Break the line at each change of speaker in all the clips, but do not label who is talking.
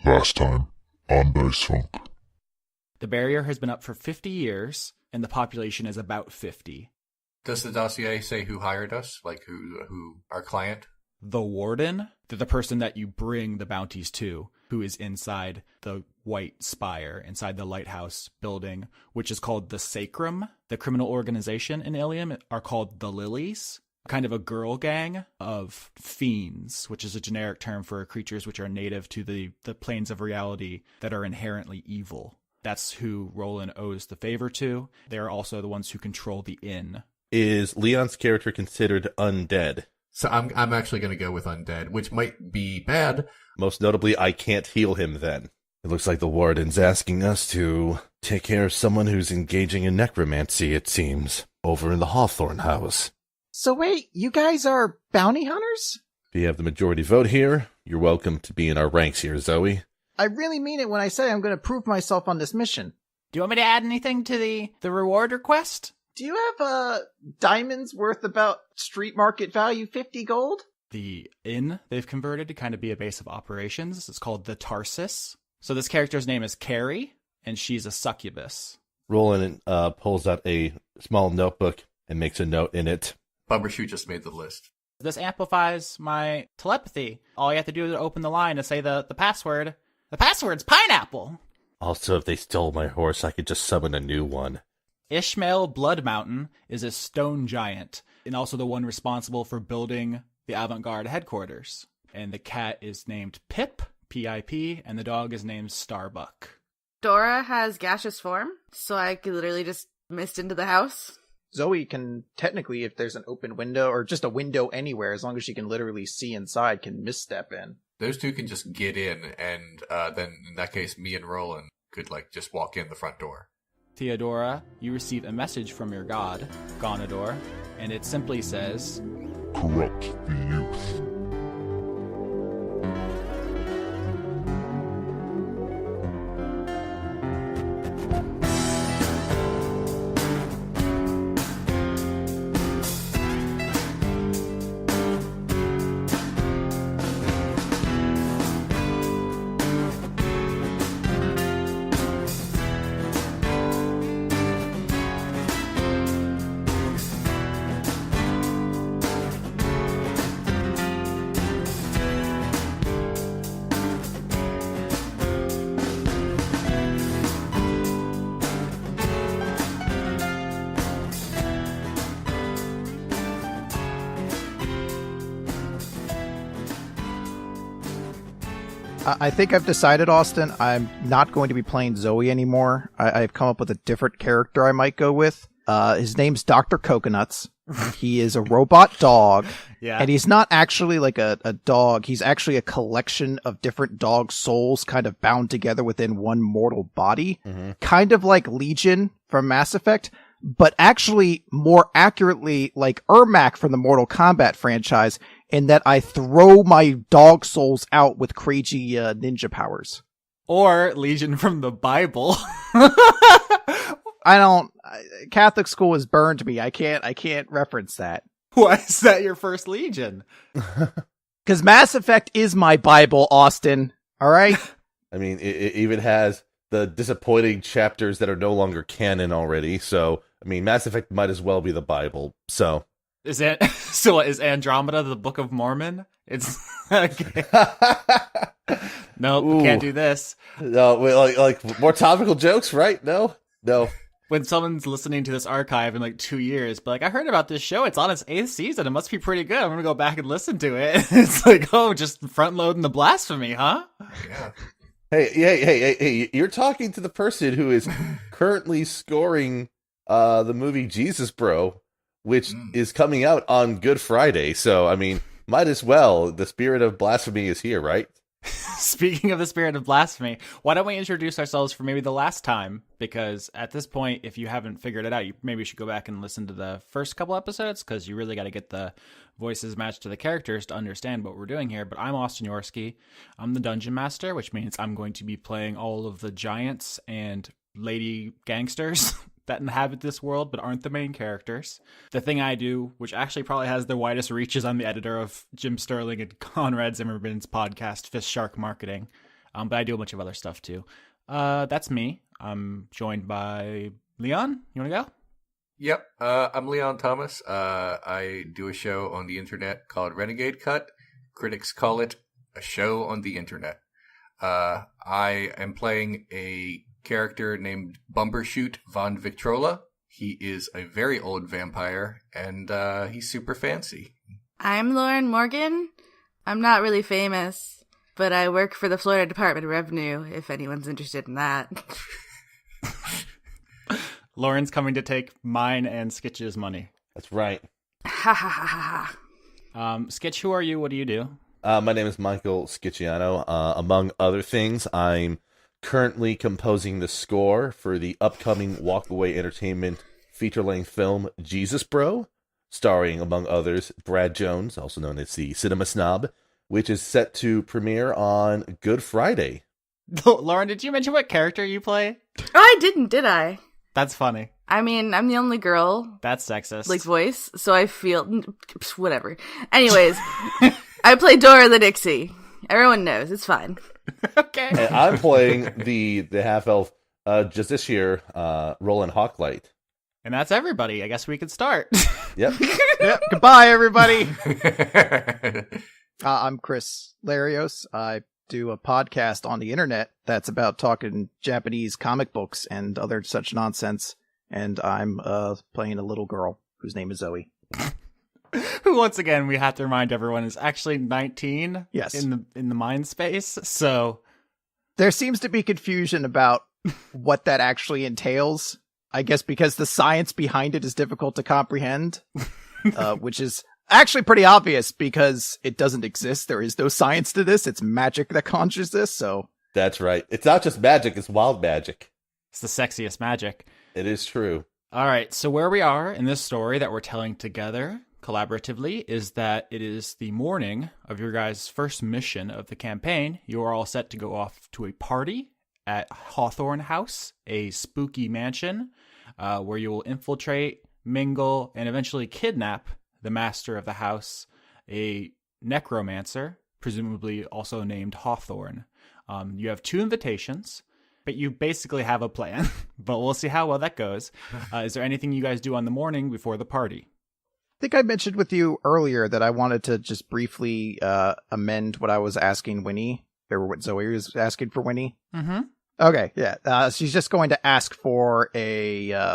Last time on Dice Funk.
The barrier has been up for 50 years, and the population is about 50.
Does the dossier say who hired us? Like who our client?
The warden, the person that you bring the bounties to, who is inside the white spire, inside the lighthouse building, which is called the Sacrum. The criminal organization in Ilium are called the Lilies, kind of a girl gang of fiends, which is a generic term for creatures which are native to the planes of reality that are inherently evil. That's who Rolen owes the favor to. They're also the ones who control the inn.
Is Leon's character considered undead?
So I'm actually going to go with undead, which might be bad.
Most notably, I can't heal him then. It looks like the warden's asking us to take care of someone who's engaging in necromancy, it seems, over in the Hawthorne house.
So wait, you guys are bounty hunters?
If you have the majority vote here, you're welcome to be in our ranks here, Zoe.
I really mean it when I say I'm going to prove myself on this mission.
Do you want me to add anything to the reward request?
Do you have diamonds worth about street market value 50 gold?
The inn they've converted to kind of be a base of operations. It's called the Tarsus. So this character's name is Carrie, and she's a succubus.
Roland pulls out a small notebook and makes a note in it.
Bumbershoot just made the list.
This amplifies my telepathy. All you have to do is open the line and say the password. The password's pineapple.
Also, if they stole my horse, I could just summon a new one.
Ishmael Blood Mountain is a stone giant, and also the one responsible for building the Avant Guard headquarters. And the cat is named Pip, P-I-P, and the dog is named Starbuck.
Dora has gaseous form, so I could literally just mist into the house.
Zoe can technically, if there's an open window or just a window anywhere, as long as she can literally see inside, can misstep in.
Those two can just get in, and then in that case, me and Roland could just walk in the front door.
Theodora, you receive a message from your god, Gonador, and it simply says,
Corrupt the youth.
I think I've decided, Austin, I'm not going to be playing Zoe anymore. I've come up with a different character I might go with. His name's Dr. Coconuts. He is a robot dog.
Yeah.
And he's not actually like a dog. He's actually a collection of different dog souls kind of bound together within one mortal body. Mm-hmm. Kind of like Legion from Mass Effect, but actually more accurately like Ermac from the Mortal Kombat franchise, in that I throw my dog souls out with crazy ninja powers.
Or Legion from the Bible.
Catholic school has burned me. I can't reference that.
Why is that your first Legion?
Because Mass Effect is my Bible, Austin. All right?
I mean, it even has the disappointing chapters that are no longer canon already. So, I mean, Mass Effect might as well be the Bible. So...
Is Andromeda the Book of Mormon? It's okay. Nope, can't do this.
No, like more topical jokes, right? No.
When someone's listening to this archive in 2 years, but I heard about this show. It's on its 8th season. It must be pretty good. I'm gonna go back and listen to it. It's just front loading the blasphemy, huh?
Yeah.
Hey! You're talking to the person who is currently scoring the movie Jesus Bro, which is coming out on Good Friday. So, I mean, might as well. The spirit of blasphemy is here, right?
Speaking of the spirit of blasphemy, why don't we introduce ourselves for maybe the last time? Because at this point, if you haven't figured it out, you maybe should go back and listen to the first couple episodes, because you really got to get the voices matched to the characters to understand what we're doing here. But I'm Austin Yorski. I'm the Dungeon Master, which means I'm going to be playing all of the giants and lady gangsters that inhabit this world but aren't the main characters. The thing I do, which actually probably has the widest reach, is I'm the editor of Jim Sterling and Conrad Zimmerman's podcast, Fish Shark Marketing. But I do a bunch of other stuff too. That's me. I'm joined by Leon. You want to go?
Yep, I'm Leon Thomas. I do a show on the internet called Renegade Cut. Critics call it a show on the internet. I am playing a character named Bumbershoot von Victrola. He is a very old vampire, and he's super fancy.
I'm Lauren Morgan. I'm not really famous, but I work for the Florida Department of Revenue, if anyone's interested in that.
Lauren's coming to take mine and Skitch's money.
That's right.
Ha ha ha ha ha.
Skitch, who are you? What do you do?
My name is Michael Schiciano. Among other things, I'm currently composing the score for the upcoming Walkaway Entertainment feature-length film Jesus Bro, starring, among others, Brad Jones, also known as the Cinema Snob, which is set to premiere on Good Friday.
Lauren, did you mention what character you play?
Oh, I didn't, did I?
That's funny.
I mean, I'm the only girl,
That's sexist.
like, voice, so I feel... whatever. Anyways, I play Dora the Dixie. Everyone knows, it's fine.
Okay.
And I'm playing the half-elf, just this year, Rolen Hawklight.
And that's everybody. I guess we could start.
Yep.
Yep. Goodbye, everybody. I'm Chris Larios. I do a podcast on the internet that's about talking Japanese comic books and other such nonsense. And I'm playing a little girl whose name is Zoey.
Who, once again, we have to remind everyone is actually 19.
Yes.
In the mind space. So
There seems to be confusion about what that actually entails. I guess because the science behind it is difficult to comprehend, which is actually pretty obvious because it doesn't exist. There is no science to this. It's magic that conjures this. So
That's right. It's not just magic, it's wild magic.
it's the sexiest magic.
It is true.
All right. So where we are in this story that we're telling together collaboratively is that it is the morning of your guys' first mission of the campaign. You are all set to go off to a party at Hawthorne House, a spooky mansion where you will infiltrate, mingle, and eventually kidnap the master of the house, a necromancer, presumably also named Hawthorne. You have 2 invitations, but you basically have a plan, but we'll see how well that goes. Is there anything you guys do on the morning before the party?
I think I mentioned with you earlier that I wanted to just briefly amend what I was asking Winnie, or what Zoe was asking for Winnie.
Mm-hmm.
Okay, yeah. She's just going to ask for a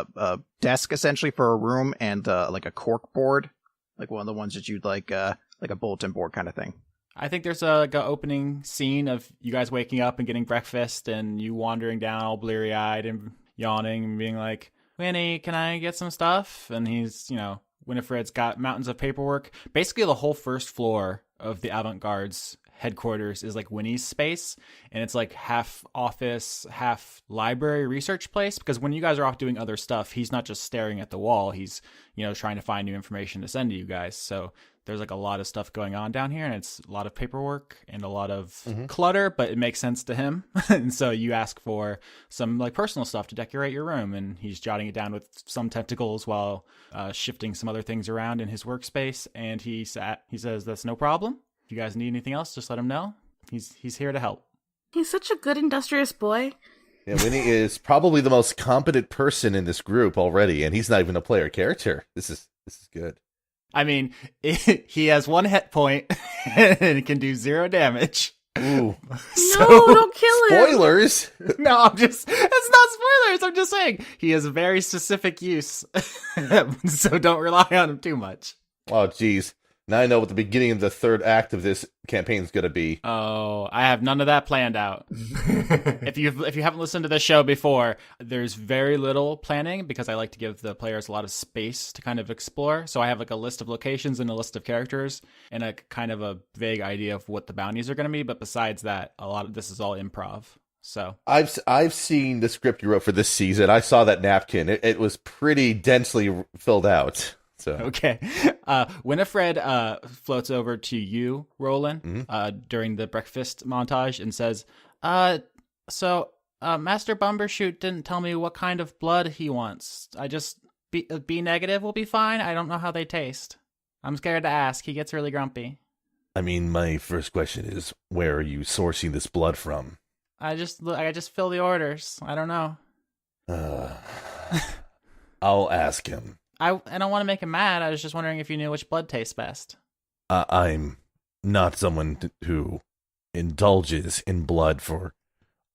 desk, essentially, for a room, and like a cork board, like one of the ones that you'd like a bulletin board kind of thing.
I think there's a opening scene of you guys waking up and getting breakfast and you wandering down all bleary-eyed and yawning and being like, Winnie, can I get some stuff? And he's, Winifred's got mountains of paperwork. Basically, the whole first floor of the Avant Guards headquarters is like Winnie's space, and it's like half office, half library research place, because when you guys are off doing other stuff, he's not just staring at the wall, he's trying to find new information to send to you guys. So there's like a lot of stuff going on down here, and it's a lot of paperwork and a lot of clutter, but it makes sense to him. And so you ask for some like personal stuff to decorate your room, and he's jotting it down with some tentacles while shifting some other things around in his workspace. And he says that's no problem. If you guys need anything else, just let him know. He's here to help.
He's such a good, industrious boy.
Yeah, Winnie is probably the most competent person in this group already, and he's not even a player character. This is good.
I mean, he has 1 hit point and can do 0 damage.
Ooh.
No, don't kill him.
Spoilers!
No, it's not spoilers. I'm just saying he has a very specific use. So don't rely on him too much.
Oh, geez. Now I know what the beginning of the 3rd act of this campaign is going to be.
Oh, I have none of that planned out. If you haven't listened to this show before, there's very little planning because I like to give the players a lot of space to kind of explore. So I have like a list of locations and a list of characters and a kind of a vague idea of what the bounties are going to be. But besides that, a lot of this is all improv. So
I've seen the script you wrote for this season. I saw that napkin. It was pretty densely filled out. So
okay. Winifred floats over to you, Rolen, during the breakfast montage and says, so Master Bumbershoot didn't tell me what kind of blood he wants. I just, B negative will be fine. I don't know how they taste. I'm scared to ask. He gets really grumpy.
I mean, my first question is, where are you sourcing this blood from?
I just fill the orders. I don't know.
I'll ask him.
I don't want to make him mad. I was just wondering if you knew which blood tastes best.
I'm not someone who indulges in blood for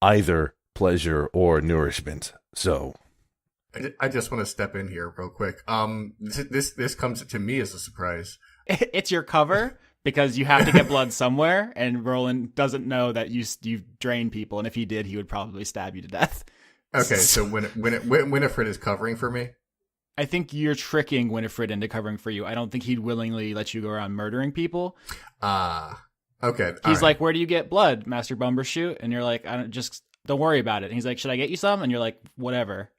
either pleasure or nourishment. So,
I just want to step in here real quick. This comes to me as a surprise.
It's your cover because you have to get blood somewhere, and Roland doesn't know that you drain people, and if he did, he would probably stab you to death.
Okay, so Winifred is covering for me.
I think you're tricking Winifred into covering for you. I don't think he'd willingly let you go around murdering people.
Okay.
He's like, where do you get blood, Master Bumbershoot? And you're like, don't worry about it. And he's like, should I get you some? And you're like, whatever.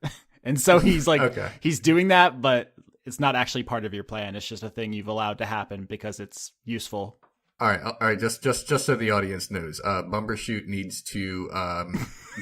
And so he's like,
Okay.
He's doing that, but it's not actually part of your plan. It's just a thing you've allowed to happen because it's useful.
All right. Just so the audience knows, Bumbershoot needs to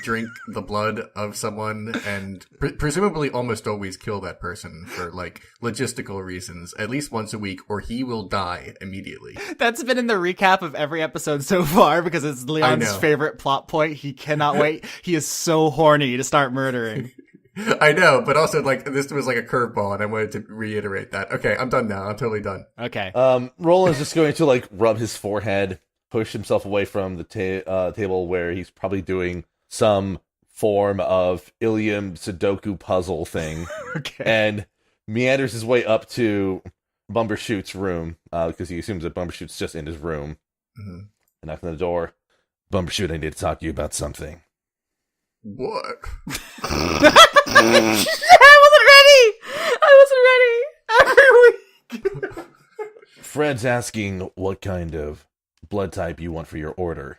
drink the blood of someone and presumably almost always kill that person for like logistical reasons at least once a week, or he will die immediately.
That's been in the recap of every episode so far because it's Leon's favorite plot point. He cannot wait. He is so horny to start murdering.
I know, but also like this was like a curveball, and I wanted to reiterate that. Okay, I'm done now. I'm totally done.
Okay.
Roland's just going to like rub his forehead, push himself away from the table where he's probably doing some form of Ilium Sudoku puzzle thing,
Okay.
and meanders his way up to Bumbershoot's room because he assumes that Bumbershoot's just in his room.
Mm-hmm.
And knocks on the door. Bumbershoot, I need to talk to you about something.
What?
I wasn't ready. Every week.
Fred's asking what kind of blood type you want for your order.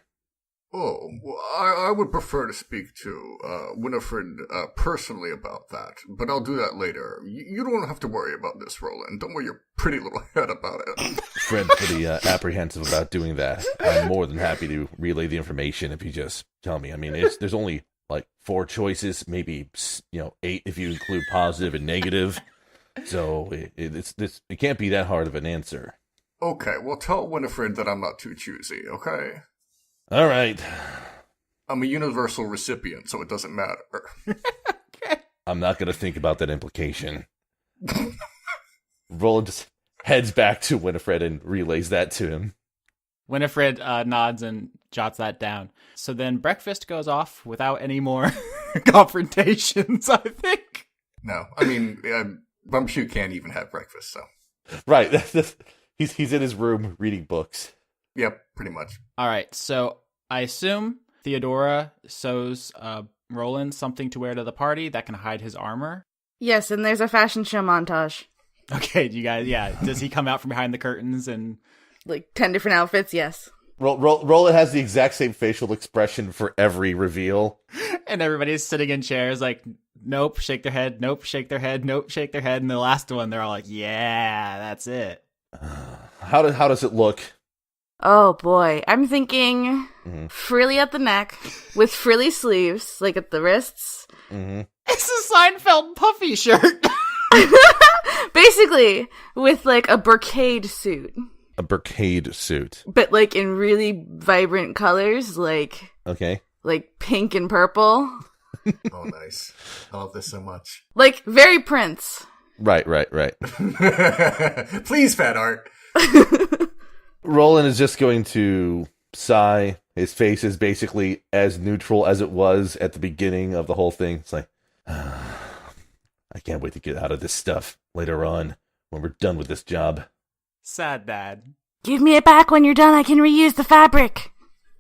Oh, well, I would prefer to speak to Winifred personally about that, but I'll do that later. You don't have to worry about this, Roland. Don't worry your pretty little head about it.
Fred's pretty apprehensive about doing that. I'm more than happy to relay the information if you just tell me. I mean, there's only like 4 choices, maybe 8 if you include positive and negative. So it can't be that hard of an answer.
Okay, well tell Winifred that I'm not too choosy, okay?
All right.
I'm a universal recipient, so it doesn't matter.
I'm not going to think about that implication. Roland just heads back to Winifred and relays that to him.
Winifred nods and jots that down. So then breakfast goes off without any more confrontations, I think.
No, I mean, Bumbershoot can't even have breakfast, so.
Right. He's in his room reading books.
Yep, pretty much.
All right, so I assume Theodora sews Roland something to wear to the party that can hide his armor.
Yes, and there's a fashion show montage.
Okay, you guys, yeah. Does he come out from behind the curtains and...
Like 10 different outfits, yes.
Roland has the exact same facial expression for every reveal.
And everybody's sitting in chairs like, nope, shake their head, nope, shake their head, nope, shake their head. And the last one, they're all like, yeah, that's it.
How does it look?
Oh boy, I'm thinking frilly at the neck with frilly sleeves, like at the wrists.
Mm-hmm.
It's a Seinfeld puffy shirt.
Basically, with like a brocade suit.
A brocade suit.
But like in really vibrant colors, like
okay,
like pink and purple.
Oh, nice. I love this so much.
Like very Prince.
Right.
Please, Fat Art.
Roland is just going to sigh. His face is basically as neutral as it was at the beginning of the whole thing. It's like, I can't wait to get out of this stuff later on when we're done with this job.
Sad dad.
Give me it back when you're done. I can reuse the fabric.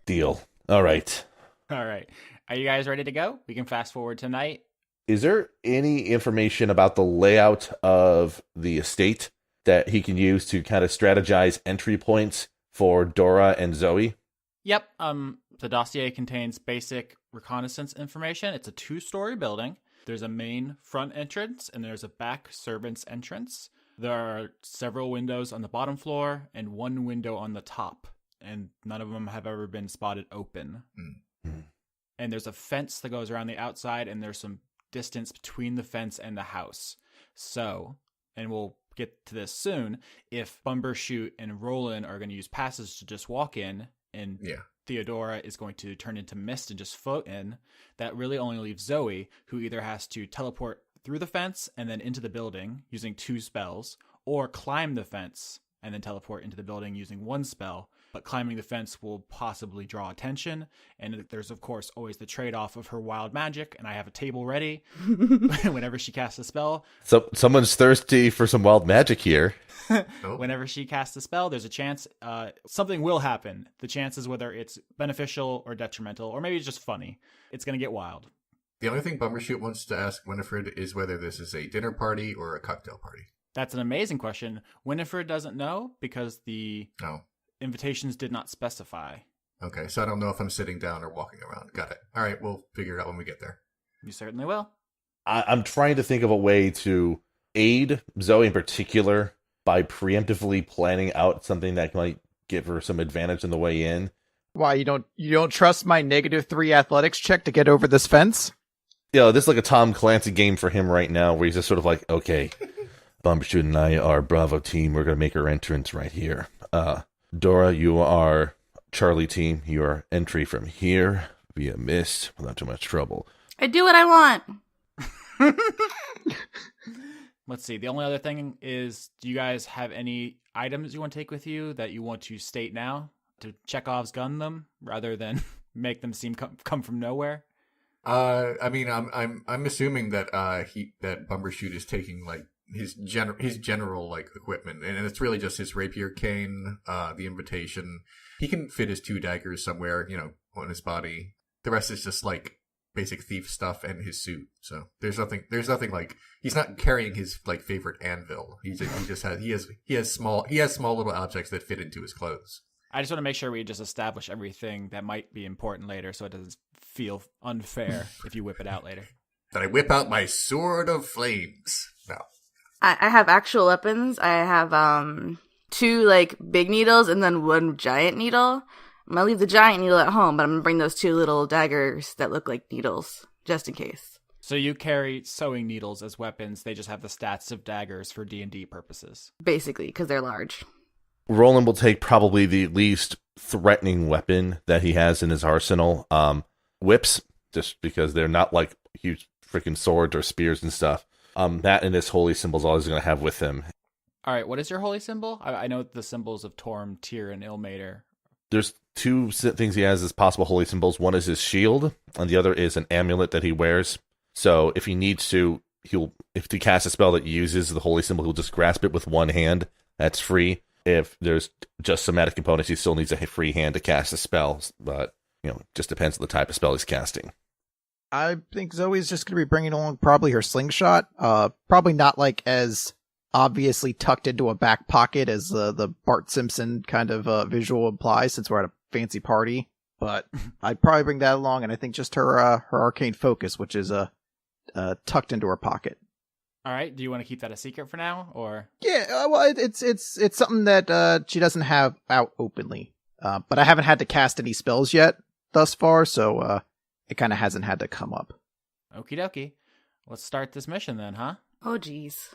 Deal. All right.
All right. Are you guys ready to go? We can fast forward tonight.
Is there any information about the layout of the estate that he can use to kind of strategize entry points for Dora and Zoey?
Yep. The dossier contains basic reconnaissance information. It's a 2-story building. There's a main front entrance and there's a back servants entrance. There are several windows on the bottom floor and 1 window on the top, and none of them have ever been spotted open.
Mm-hmm.
And there's a fence that goes around the outside, and there's some distance between the fence and the house. So, and we'll get to this soon, if Bumbershoot and Roland are going to use passes to just walk in and Theodora is going to turn into mist and just float in. That really only leaves Zoey, who either has to teleport through the fence and then into the building using 2 spells, or climb the fence and then teleport into the building using 1 spell. But climbing the fence will possibly draw attention, and there's of course always the trade-off of her wild magic, and I have a table ready whenever she casts a spell.
So someone's thirsty for some wild magic here.
Whenever she casts a spell, there's a chance something will happen. The chances whether it's beneficial or detrimental, or maybe it's just funny. It's going to get wild.
The only thing Bumbershoot wants to ask Winifred is whether this is a dinner party or a cocktail party.
That's an amazing question. Winifred doesn't know because the invitations did not specify.
Okay, so I don't know if I'm sitting down or walking around. Got it. All right, we'll figure it out when we get there.
You certainly will.
I'm trying to think of a way to aid Zoey in particular by preemptively planning out something that might give her some advantage on the way in.
Why, you don't trust my -3 athletics check to get over this fence?
This is like a Tom Clancy game for him right now, where he's just sort of like, okay, Bumbershoot and I are Bravo team. We're going to make our entrance right here. Dora, you are Charlie team. Your entry from here via mist without too much trouble.
I do what I want.
Let's see. The only other thing is, do you guys have any items you want to take with you that you want to state now to Chekhov's gun them rather than make them seem come from nowhere?
I mean, I'm assuming that that Bumbershoot is taking like his general like equipment, and it's really just his rapier cane, the invitation. He can fit his 2 daggers somewhere, on his body. The rest is just like basic thief stuff and his suit. So there's nothing like, he's not carrying his like favorite anvil. He has small little objects that fit into his clothes.
I just want to make sure we just establish everything that might be important later, so it doesn't feel unfair if you whip it out later.
Then I whip out my sword of flames. No.
I have actual weapons. I have 2 like big needles and then 1 giant needle. I'm gonna leave the giant needle at home, but I'm gonna bring those 2 little daggers that look like needles, just in case.
So you carry sewing needles as weapons. They just have the stats of daggers for D&D purposes.
Basically, because they're large.
Roland will take probably the least threatening weapon that he has in his arsenal. Whips, just because they're not like huge freaking swords or spears and stuff. That and his holy symbols all he's going to have with him.
All right, what is your holy symbol? I know the symbols of Torm, Tyr, and Ilmater.
There's 2 things he has as possible holy symbols. One is his shield, and the other is an amulet that he wears. So if he needs to, if he casts a spell that uses the holy symbol, he'll just grasp it with 1 hand. That's free. If there's just somatic components, he still needs a free hand to cast a spell. But, just depends on the type of spell he's casting.
I think Zoe's just going to be bringing along probably her slingshot. Probably not like as obviously tucked into a back pocket as the Bart Simpson kind of visual implies, since we're at a fancy party. But I'd probably bring that along, and I think just her arcane focus, which is tucked into her pocket.
All right. Do you want to keep that a secret for now, or?
Yeah, well, it's something that she doesn't have out openly. But I haven't had to cast any spells yet thus far, so it kind of hasn't had to come up.
Okie dokie. Let's start this mission then, huh?
Oh, geez.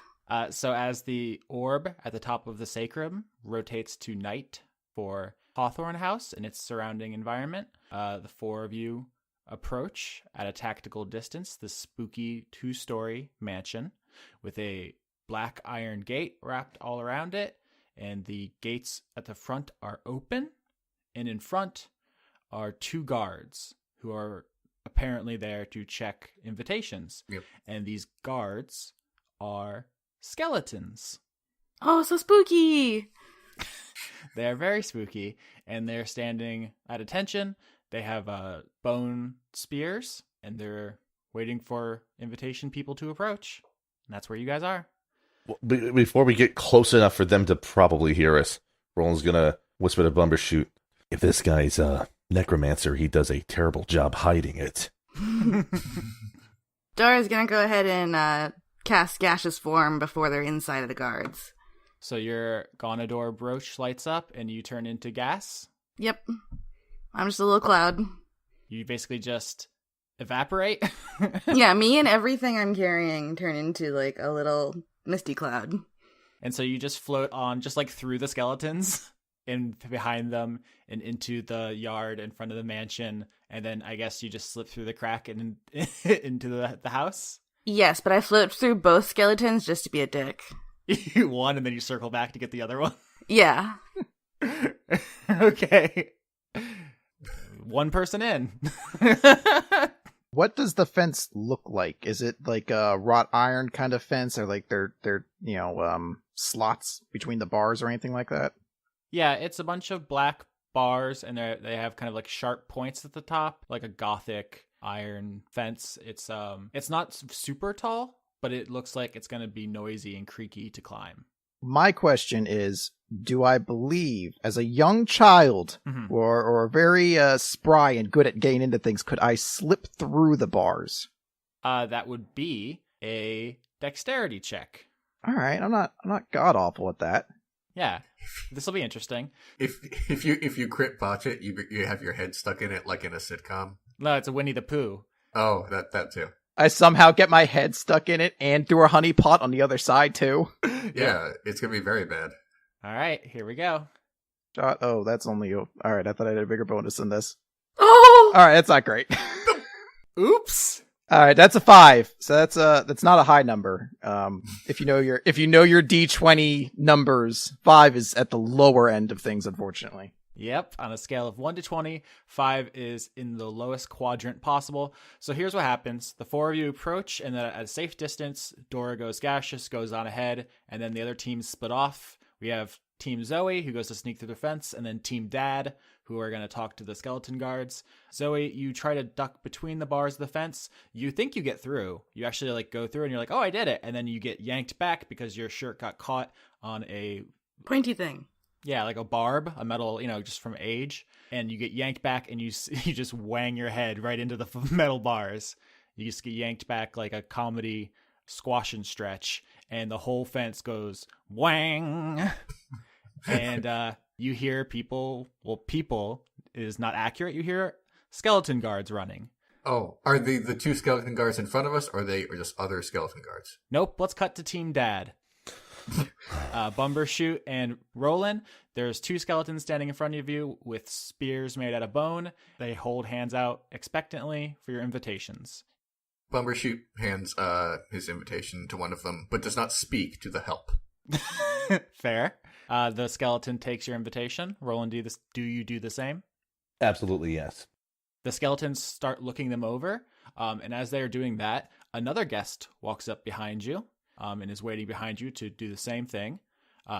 So as the orb at the top of the sacrum rotates to night for Hawthorne House and its surrounding environment, the 4 of you approach at a tactical distance the spooky 2-story mansion with a black iron gate wrapped all around it, and the gates at the front are open, and in front are 2 guards who are apparently there to check invitations.
Yep.
And these guards are skeletons.
Oh, so spooky.
They are very spooky, and they're standing at attention. They have bone spears, and they're waiting for invitation people to approach. And that's where you guys are.
Before we get close enough for them to probably hear us, Roland's going to whisper to Bumbershoot, if this guy's a necromancer, he does a terrible job hiding it.
Dora's gonna go ahead and cast gaseous form before they're inside of the guards.
So your Gonador brooch lights up, and you turn into gas?
Yep. I'm just a little cloud.
You basically just evaporate?
Yeah, me and everything I'm carrying turn into like a little misty cloud.
And so you just float on, just like through the skeletons? in behind them and into the yard in front of the mansion, and then I guess you just slip through the crack and into the house.
Yes, but I flipped through both skeletons just to be a dick.
You won, and then you circle back to get the other one.
Yeah.
Okay. One person in.
What does the fence look like? Is it like a wrought iron kind of fence, or like they're slots between the bars or anything like that?
Yeah, it's a bunch of black bars, and they have kind of like sharp points at the top, like a gothic iron fence. It's not super tall, but it looks like it's going to be noisy and creaky to climb.
My question is, do I believe, as a young child, or very spry and good at getting into things, could I slip through the bars?
That would be a dexterity check.
All right, I'm not god awful at that.
Yeah, this will be interesting.
If you crit botch it, you have your head stuck in it like in a sitcom.
No, it's a Winnie the Pooh.
Oh, that too.
I somehow get my head stuck in it and through a honey pot on the other side too.
Yeah, it's gonna be very bad.
All right, here we go.
Oh, that's only you. All right, I thought I had a bigger bonus than this.
Oh!
All right, that's not great.
Oops.
All right, that's a 5. So that's not a high number. If you know your D20 numbers, 5 is at the lower end of things, unfortunately.
Yep, on a scale of 1 to 20, 5 is in the lowest quadrant possible. So here's what happens. The four of you approach, and then at a safe distance, Dora goes gaseous, goes on ahead, and then the other teams split off. We have Team Zoey, who goes to sneak through the fence, and then Team Dad, who are going to talk to the skeleton guards. Zoey, you try to duck between the bars of the fence. You think you get through. You actually go through, and you're like, oh, I did it. And then you get yanked back because your shirt got caught on a
Pointy thing.
Yeah, like a barb, a metal, just from age. And you get yanked back and you just wang your head right into the metal bars. You just get yanked back like a comedy squash and stretch. And the whole fence goes wang. And you hear people is not accurate. You hear skeleton guards running.
Oh, are the two skeleton guards in front of us, or are they just other skeleton guards?
Nope, let's cut to Team Dad. Bumbershoot and Rolen. There's two skeletons standing in front of you with spears made out of bone. They hold hands out expectantly for your invitations.
Bumbershoot hands his invitation to one of them, but does not speak to the help.
Fair. The skeleton takes your invitation. Rolen, do you do the same?
Absolutely, yes.
The skeletons start looking them over, and as they are doing that, another guest walks up behind you. And is waiting behind you to do the same thing.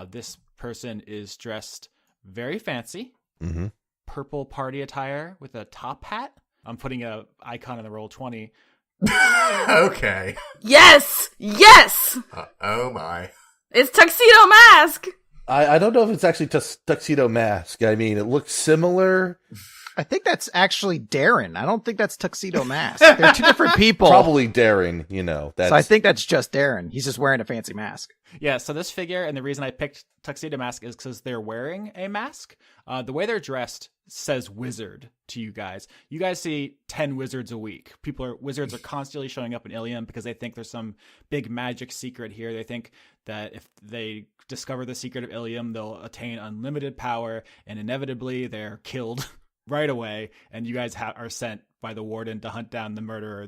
This person is dressed very fancy.
Mm-hmm.
Purple party attire with a top hat. I'm putting an icon in the Roll20.
Okay.
Yes! Yes!
Oh my.
It's Tuxedo Mask!
I don't know if it's actually Tuxedo Mask. I mean, it looks similar.
I think that's actually Darren. I don't think that's Tuxedo Mask. They're two different people.
Probably Darren, That's...
So I think that's just Darren. He's just wearing a fancy mask.
Yeah, so this figure, and the reason I picked Tuxedo Mask is because they're wearing a mask. The way they're dressed says wizard to you guys. You guys see 10 wizards a week. Wizards are constantly showing up in Ilium because they think there's some big magic secret here. They think that if they discover the secret of Ilium, they'll attain unlimited power, and inevitably they're killed right away, and you guys are sent by the warden to hunt down the murderer.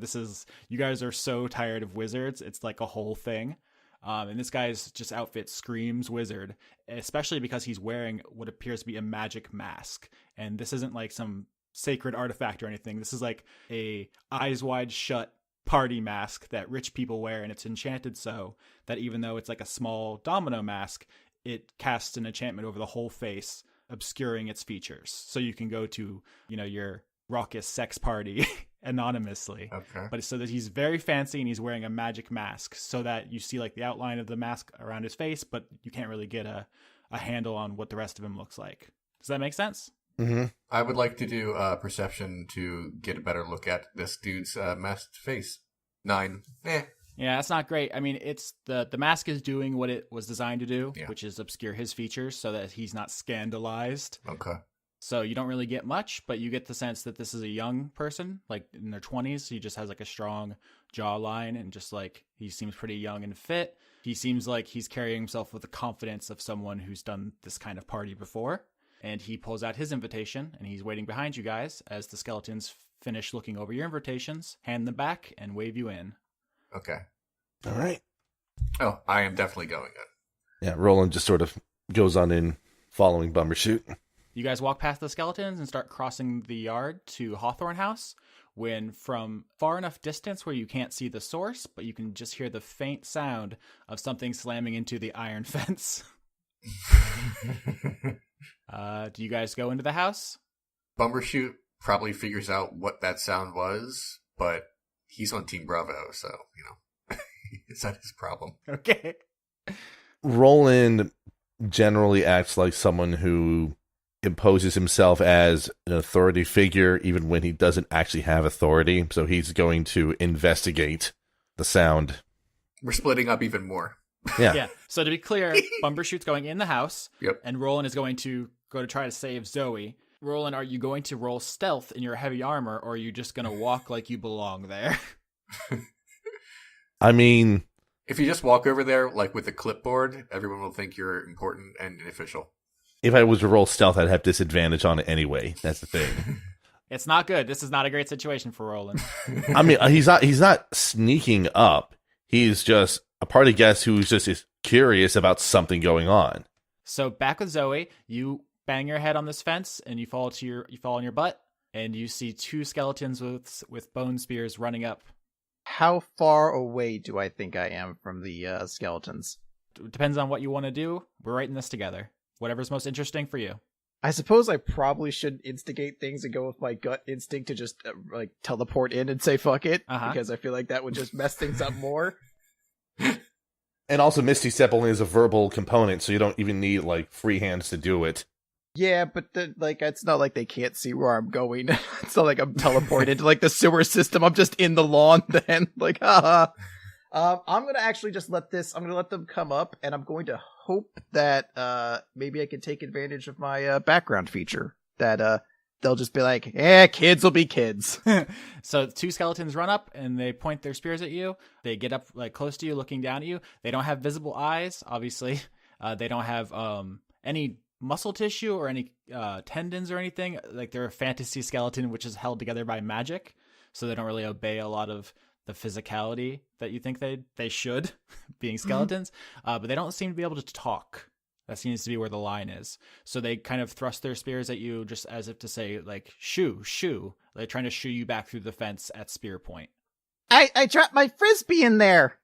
You guys are so tired of wizards. It's like a whole thing. And this guy's outfit screams wizard, especially because he's wearing what appears to be a magic mask. And this isn't like some sacred artifact or anything. This is like a eyes wide shut party mask that rich people wear, and it's enchanted so that even though it's like a small domino mask, it casts an enchantment over the whole face, obscuring its features, so you can go to your raucous sex party anonymously.
Okay.
But so that he's very fancy and he's wearing a magic mask, so that you see like the outline of the mask around his face, but you can't really get a handle on what the rest of him looks like. Does that make sense?
Mm-hmm.
I would like to do perception to get a better look at this dude's masked face. 9.
Yeah, that's not great. I mean, it's the mask is doing what it was designed to do,
Yeah.
which is obscure his features so that he's not scandalized.
Okay.
So you don't really get much, but you get the sense that this is a young person, like in their 20s. He just has like a strong jawline, and just like he seems pretty young and fit. He seems like he's carrying himself with the confidence of someone who's done this kind of party before. and he pulls out his invitation, and he's waiting behind you guys as the skeletons finish looking over your invitations, hand them back, and wave you in.
Okay.
All right.
Oh, I am definitely going in.
Yeah, Roland just sort of goes on in, following Bumbershoot.
You guys walk past the skeletons and start crossing the yard to Hawthorne House, when from far enough distance where you can't see the source, but you can just hear the faint sound of something slamming into the iron fence. Do you guys go into the house?
Bumbershoot probably figures out what that sound was, but he's on Team Bravo, so, it's not his problem.
Okay.
Roland generally acts like someone who imposes himself as an authority figure even when he doesn't actually have authority, so he's going to investigate the sound.
We're splitting up even more.
Yeah. So to be clear, Bumbershoot's going in the house,
Yep.
and Roland is going to go to try to save Zoey. Roland, are you going to roll stealth in your heavy armor, or are you just going to walk like you belong there?
I mean,
If you just walk over there, like with a clipboard, everyone will think you're important and official.
if I was to roll stealth, I'd have disadvantage on it anyway. That's the thing.
It's not good. This is not a great situation for Roland.
I mean, he's not sneaking up. He's just a party guest who's just is curious about something going on.
So back with Zoey, you bang your head on this fence, and you fall on your butt, and you see two skeletons with bone spears running up.
How far away do I think I am from the skeletons?
Depends on what you want to do. We're writing this together. Whatever's most interesting for you.
I suppose I probably should instigate things and go with my gut instinct to just teleport in and say fuck it, because I feel like that would just mess things up more.
And also, Misty Step only is a verbal component, so you don't even need free hands to do it.
Yeah, but it's not like they can't see where I'm going. It's not like I'm teleported to the sewer system. I'm just in the lawn then. Haha. I'm gonna actually just I'm gonna let them come up, and I'm going to hope that maybe I can take advantage of my background feature. That they'll just be like, kids will be kids.
So two skeletons run up and they point their spears at you. They get up close to you, looking down at you. They don't have visible eyes, obviously. They don't have any muscle tissue or any tendons or anything. They're a fantasy skeleton which is held together by magic, so they don't really obey a lot of the physicality that you think they should, being skeletons. But they don't seem to be able to talk. That seems to be where the line is. So they kind of thrust their spears at you just as if to say, shoo, shoo. They're trying to shoo you back through the fence at spear point.
I dropped my frisbee in there.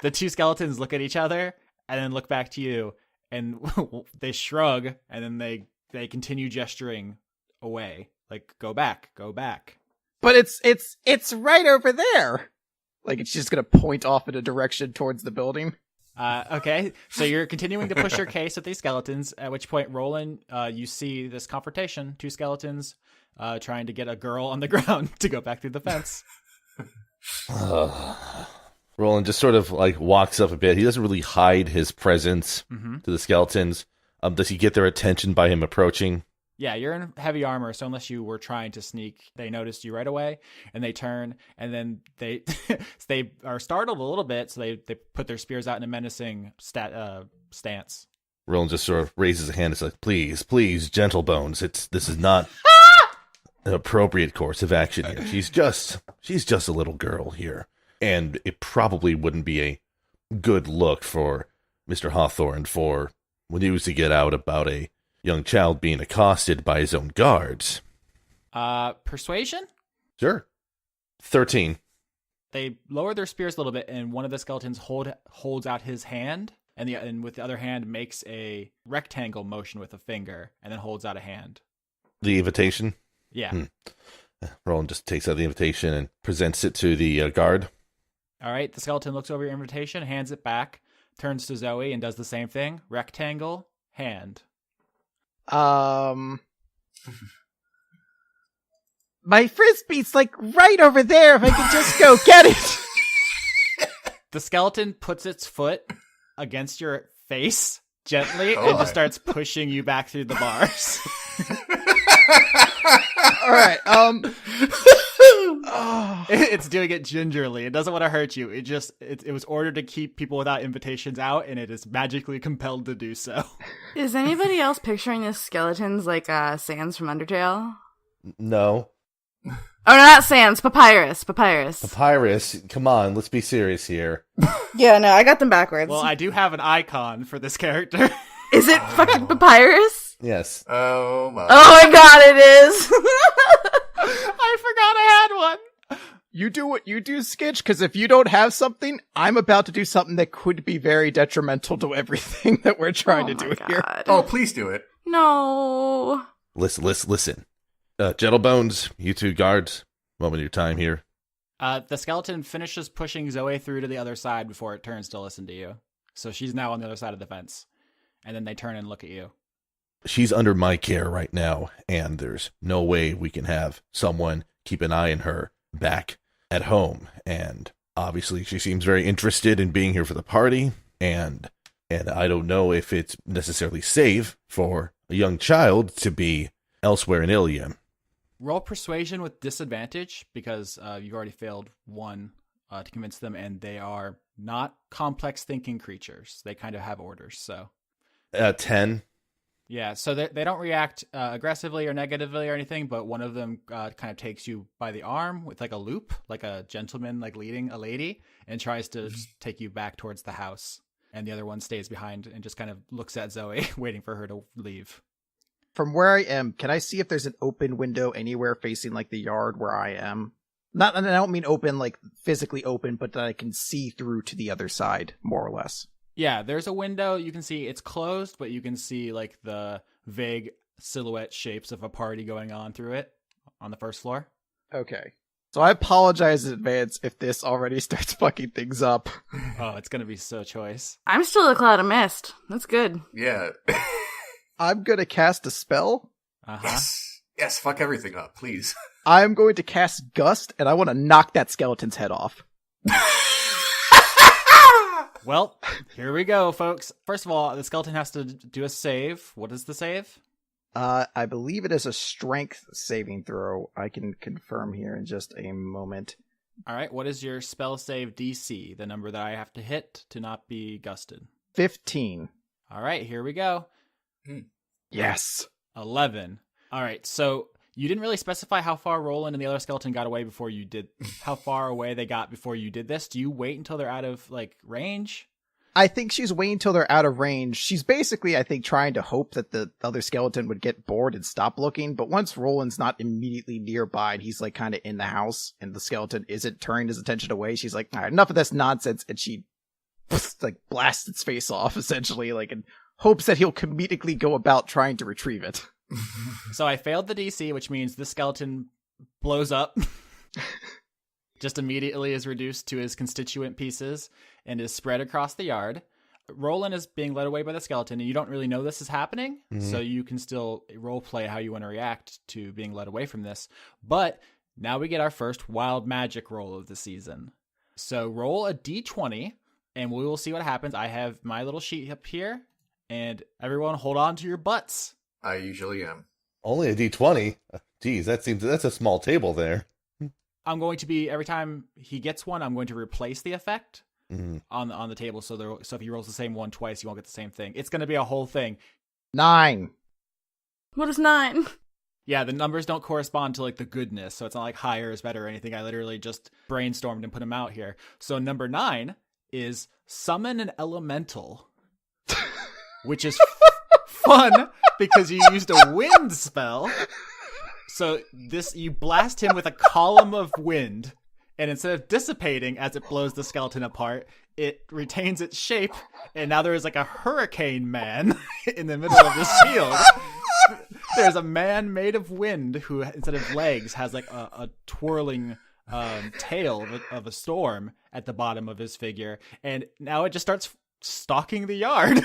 The two skeletons look at each other and then look back to you, and they shrug, and then they continue gesturing away. Go back, go back.
But it's right over there. It's just gonna point off in a direction towards the building.
Okay, so you're continuing to push your case with these skeletons, at which point, Roland, you see this confrontation, two skeletons trying to get a girl on the ground to go back through the fence.
Roland just sort of walks up a bit. He doesn't really hide his presence to the skeletons. Does he get their attention by him approaching?
Yeah, you're in heavy armor, so unless you were trying to sneak, they noticed you right away, and they turn, and then they they are startled a little bit, so they put their spears out in a menacing stance.
Roland just sort of raises a hand and says, please, gentle bones. This is not an appropriate course of action here. She's just a little girl here. And it probably wouldn't be a good look for Mr. Hawthorne for news to get out about a young child being accosted by his own guards.
Persuasion?
Sure. 13.
They lower their spears a little bit, and one of the skeletons holds out his hand, and with the other hand makes a rectangle motion with a finger, and then holds out a hand.
The invitation?
Yeah.
Roland just takes out the invitation and presents it to the guard.
All right, the skeleton looks over your invitation, hands it back, turns to Zoey, and does the same thing. Rectangle, hand.
My frisbee's right over there. If I could just go get it.
The skeleton puts its foot against your face gently and just starts pushing you back through the bars.
All right. Oh.
It's doing it gingerly. It doesn't want to hurt you. It was ordered to keep people without invitations out, and it is magically compelled to do so.
Is anybody else picturing this skeletons like Sans from Undertale?
No.
Oh, no, not Sans. Papyrus.
Papyrus, come on, let's be serious here.
Yeah, no, I got them backwards.
Well, I do have an icon for this character.
Is it fucking Papyrus?
Yes.
Oh my.
Oh my god, it is!
I forgot I had one.
You do what you do, Skitch, because if you don't have something, I'm about to do something that could be very detrimental to everything that we're trying to do here.
Oh, please do it.
No.
Listen. Gentlebones, you two guards, moment of your time here.
The skeleton finishes pushing Zoe through to the other side before it turns to listen to you. So she's now on the other side of the fence. And then they turn and look at you.
She's under my care right now, and there's no way we can have someone keep an eye on her back at home. And obviously she seems very interested in being here for the party, and I don't know if it's necessarily safe for a young child to be elsewhere in Ilium.
Roll persuasion with disadvantage, because you've already failed one to convince them, and they are not complex thinking creatures. They kind of have orders, so.
10.
Yeah, so they don't react aggressively or negatively or anything, but one of them kind of takes you by the arm with like a loop, like a gentleman like leading a lady, and tries to take you back towards the house. And the other one stays behind and just kind of looks at Zoe, waiting for her to leave.
From where I am, can I see if there's an open window anywhere facing like the yard where I am? Not, and I don't mean open like physically open, but that I can see through to the other side, more or less.
Yeah, there's a window. You can see it's closed, but you can see like the vague silhouette shapes of a party going on through it on the first floor.
Okay. So I apologize in advance if this already starts fucking things up.
Oh, it's going to be so choice.
I'm still a cloud of mist. That's good.
Yeah.
I'm going to cast a spell.
Uh-huh.
Yes, fuck everything up, please.
I'm going to cast Gust, and I want to knock that skeleton's head off.
Well, here we go, folks. First of all, the skeleton has to do a save. What is the save?
I believe it is a strength saving throw. I can confirm here in just a moment.
All right, what is your spell save DC, the number that I have to hit to not be gusted?
15.
All right, here we go.
Yes.
11. All right, so you didn't really specify how far Rolen and the other skeleton got away before you did, how far away they got before you did this. Do you wait until they're out of, like, range?
I think she's waiting till they're out of range. She's basically, I think, trying to hope that the other skeleton would get bored and stop looking. But once Roland's not immediately nearby and he's like kind of in the house and the skeleton isn't turning his attention away, she's like, all right, enough of this nonsense. And she like blasts its face off essentially, like in hopes that he'll comedically go about trying to retrieve it.
So I failed the DC, which means the skeleton blows up. Just immediately is reduced to his constituent pieces and is spread across the yard. Rolen is being led away by the skeleton, and you don't really know this is happening, so you can still role play how you want to react to being led away from this. But now we get our first wild magic roll of the season. So roll a d20, and we will see what happens. I have my little sheet up here, and everyone hold on to your butts.
I usually am.
Only a D20? Geez, that's a small table there.
I'm going to be, every time he gets one, I'm going to replace the effect on the table. So if he rolls the same one twice, you won't get the same thing. It's going to be a whole thing.
9.
What is 9?
Yeah, the numbers don't correspond to like the goodness. So it's not like higher is better or anything. I literally just brainstormed and put them out here. So number 9 is summon an elemental, which is fun because you used a wind spell. So you blast him with a column of wind, and instead of dissipating as it blows the skeleton apart, it retains its shape, and now there is like a hurricane man in the middle of the shield. There's a man made of wind who, instead of legs, has like a twirling tail of a storm at the bottom of his figure, and now it just starts stalking the yard.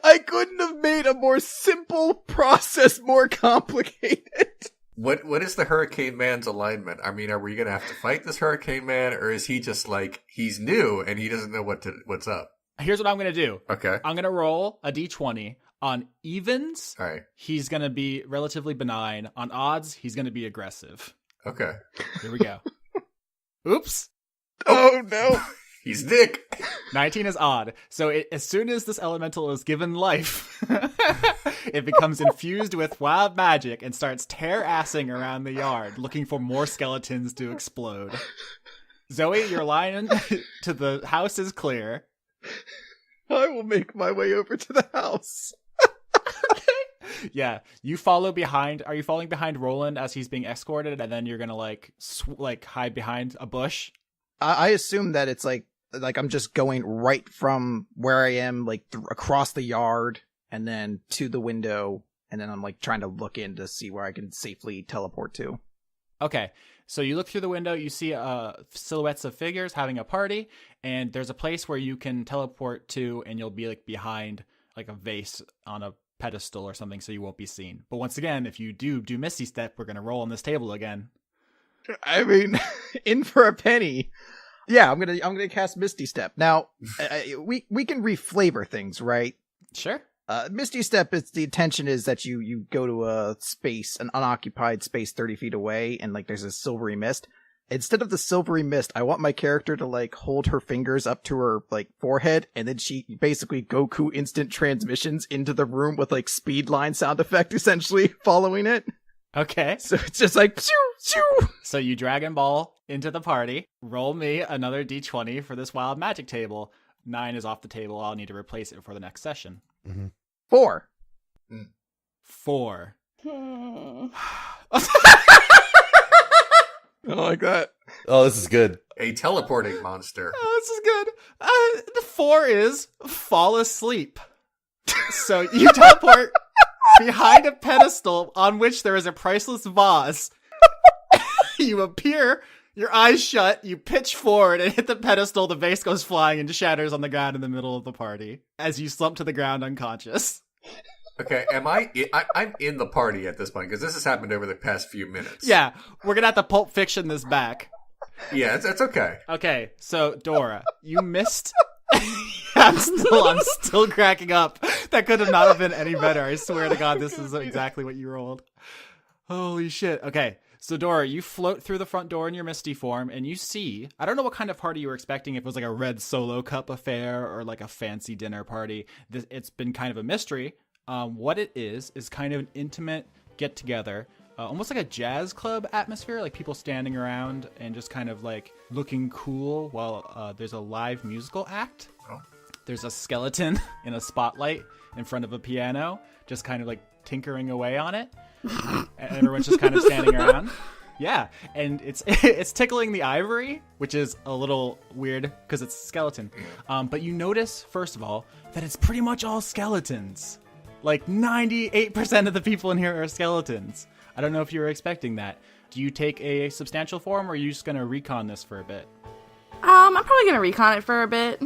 I couldn't have made a more simple process more complicated.
What is the Hurricane Man's alignment? I mean, are we going to have to fight this Hurricane Man, or is he just like, he's new and he doesn't know what's up?
Here's what I'm going to do.
Okay.
I'm going to roll a d20. On evens,
All right.
he's going to be relatively benign. On odds, he's going to be aggressive.
Okay.
Here we go. Oops.
Oh no!
He's Nick.
19 is odd. So as soon as this elemental is given life, it becomes infused with wild magic and starts tear-assing around the yard, looking for more skeletons to explode. Zoe, your line to the house is clear.
I will make my way over to the house.
Yeah, you follow behind. Are you following behind Roland as he's being escorted, and then you're gonna like hide behind a bush?
I assume that it's like I'm just going right from where I am, like across the yard, and then to the window, and then I'm like trying to look in to see where I can safely teleport to.
Okay, so you look through the window, you see silhouettes of figures having a party, and there's a place where you can teleport to, and you'll be like behind like a vase on a pedestal or something, so you won't be seen. But once again, if you do Misty Step, we're gonna roll on this table again.
I mean, in for a penny. Yeah, I'm gonna cast Misty Step. Now, we can reflavor things, right?
Sure.
Misty Step, the intention is that you go to a space, an unoccupied space 30 feet away, and like there's a silvery mist. Instead of the silvery mist, I want my character to like hold her fingers up to her like forehead, and then she basically Goku instant transmissions into the room with like speed line sound effect essentially following it.
Okay.
So it's just like shoo, shoo.
So you Dragon Ball into the party. Roll me another d20 for this wild magic table. 9 is off the table. I'll need to replace it for the next session.
4.
4.
I don't like that.
Oh, this is good.
A teleporting monster.
Oh, this is good. The 4 is fall asleep. So you teleport behind a pedestal on which there is a priceless vase. You appear, your eyes shut, you pitch forward and hit the pedestal. The vase goes flying and shatters on the ground in the middle of the party as you slump to the ground unconscious.
Okay, I'm in the party at this point, because this has happened over the past few minutes.
Yeah, we're gonna have to Pulp Fiction this back.
Yeah, it's okay.
Okay, so Dora, you missed. I'm still cracking up. That could have not have been any better. I swear to God, this is exactly what you rolled. Holy shit. Okay, so Dora, you float through the front door in your Misty form, and you see, I don't know what kind of party you were expecting, if it was like a red solo cup affair or like a fancy dinner party. It's been kind of a mystery. What it is kind of an intimate get-together, almost like a jazz club atmosphere, like people standing around and just kind of like looking cool while there's a live musical act.
Oh.
There's a skeleton in a spotlight in front of a piano, just kind of like tinkering away on it. And everyone's just kind of standing around. Yeah, and it's tickling the ivory, which is a little weird because it's a skeleton. But you notice, first of all, that it's pretty much all skeletons. Like 98% of the people in here are skeletons. I don't know if you were expecting that. Do you take a substantial form, or are you just going to recon this for a bit?
I'm probably gonna recon it for a bit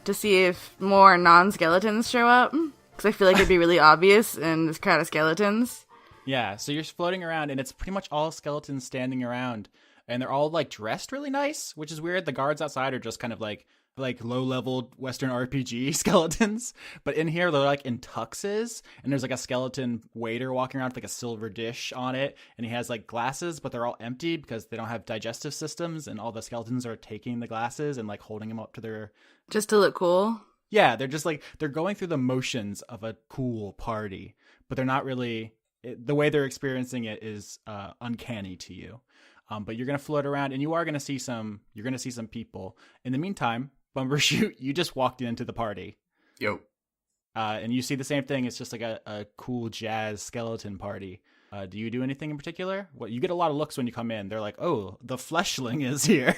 to see if more non-skeletons show up, because I feel like it'd be really obvious in this crowd of skeletons.
Yeah, so you're floating around, and it's pretty much all skeletons standing around, and they're all like dressed really nice, which is weird. The guards outside are just kind of like low-level Western RPG skeletons, but in here they're like in tuxes, and there's like a skeleton waiter walking around with like a silver dish on it, and he has like glasses, but they're all empty because they don't have digestive systems, and all the skeletons are taking the glasses and like holding them up to their...
Just to look cool?
Yeah, they're just like, they're going through the motions of a cool party, but they're not really... the way they're experiencing it is uncanny to you. But you're going to float around, and you are going to see some people. In the meantime, Bumbershoot, you just walked into the party.
Yo.
And you see the same thing. It's just like a cool jazz skeleton party. Do you do anything in particular? Well, you get a lot of looks when you come in. They're like, oh, the fleshling is here.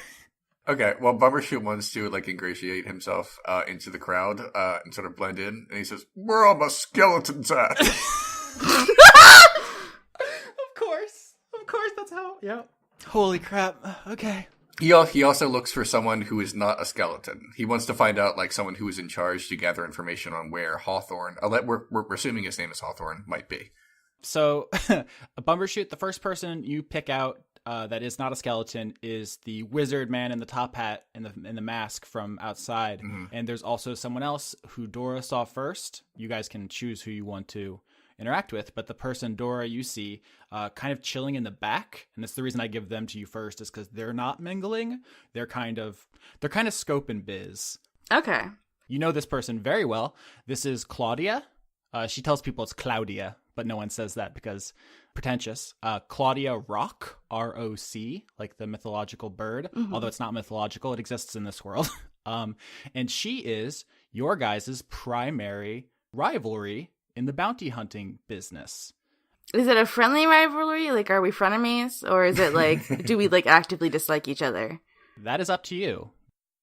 Okay, well, Bumbershoot wants to like ingratiate himself into the crowd and sort of blend in, and he says, "Where are my skeletons at?"
Of course, that's how. Yeah. Holy crap. Okay.
He also looks for someone who is not a skeleton. He wants to find out like someone who is in charge to gather information on where Hawthorne. We're assuming his name is Hawthorne. Might be.
So, Bumbershoot, the first person you pick out that is not a skeleton is the wizard man in the top hat and the mask from outside. And there's also someone else who Dora saw first. You guys can choose who you want to interact with, but the person Dora you see kind of chilling in the back, and that's the reason I give them to you first, is because they're not mingling. They're kind of scope and biz.
Okay.
You know this person very well. This is Claudia. She tells people it's Claudia, but no one says that because pretentious. Claudia Rock, R-O-C, like the mythological bird. Although it's not mythological, it exists in this world. And she is your guys' primary rivalry in the bounty hunting business.
Is it a friendly rivalry? Like, are we frenemies? Or is it like, do we like actively dislike each other?
That is up to you.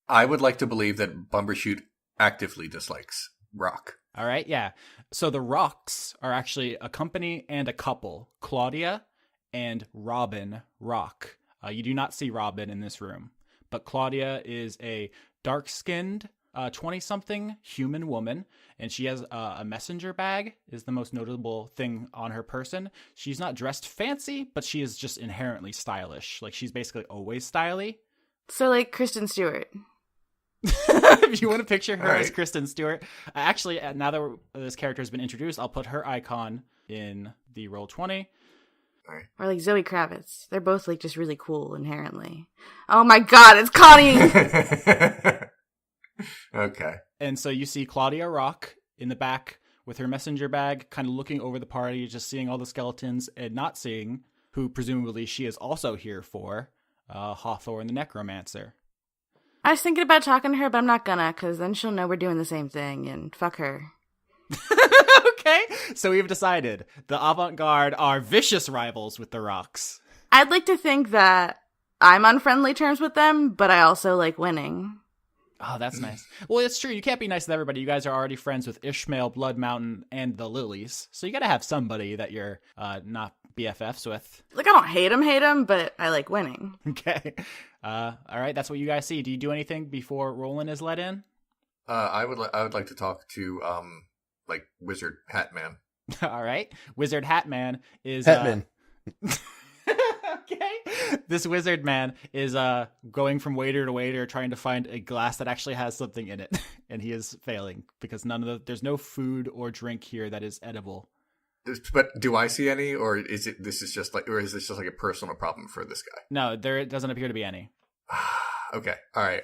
I would like to believe that Bumbershoot actively dislikes Rock.
All right, yeah. So the Rocks are actually a company and a couple, Claudia and Robin Rock. You do not see Robin in this room, but Claudia is a dark-skinned 20-something human woman, and she has a messenger bag is the most notable thing on her person. She's not dressed fancy, but she is just inherently stylish. Like, she's basically always styly.
So like Kristen Stewart.
If you want to picture her as
right.
Kristen Stewart. Actually, now that this character has been introduced, I'll put her icon in the Roll20.
Or like Zoe Kravitz. They're both like just really cool inherently. Oh my god, it's Connie!
Okay.
And so you see Claudia Rock in the back with her messenger bag, kind of looking over the party, just seeing all the skeletons and not seeing who presumably she is also here for, Hawthorne the Necromancer.
I was thinking about talking to her, but I'm not gonna, because then she'll know we're doing the same thing, and fuck her.
Okay, so we've decided the Avant Guard are vicious rivals with the Rocks.
I'd like to think that I'm on friendly terms with them, but I also like winning.
Oh, that's nice. Well, it's true. You can't be nice with everybody. You guys are already friends with Ishmael, Blood Mountain, and the Lilies. So you got to have somebody that you're not BFFs with.
Like, I don't hate him, but I like winning.
Okay. All right. That's what you guys see. Do you do anything before Rolen is let in?
I would like to talk to like Wizard Hatman.
All right. Wizard Hatman is
Hatman.
Okay. This wizard man is going from waiter to waiter trying to find a glass that actually has something in it, and he is failing because there's no food or drink here that is edible.
But do I see any, or is this just like a personal problem for this guy?
No, there doesn't appear to be any.
Okay, all right.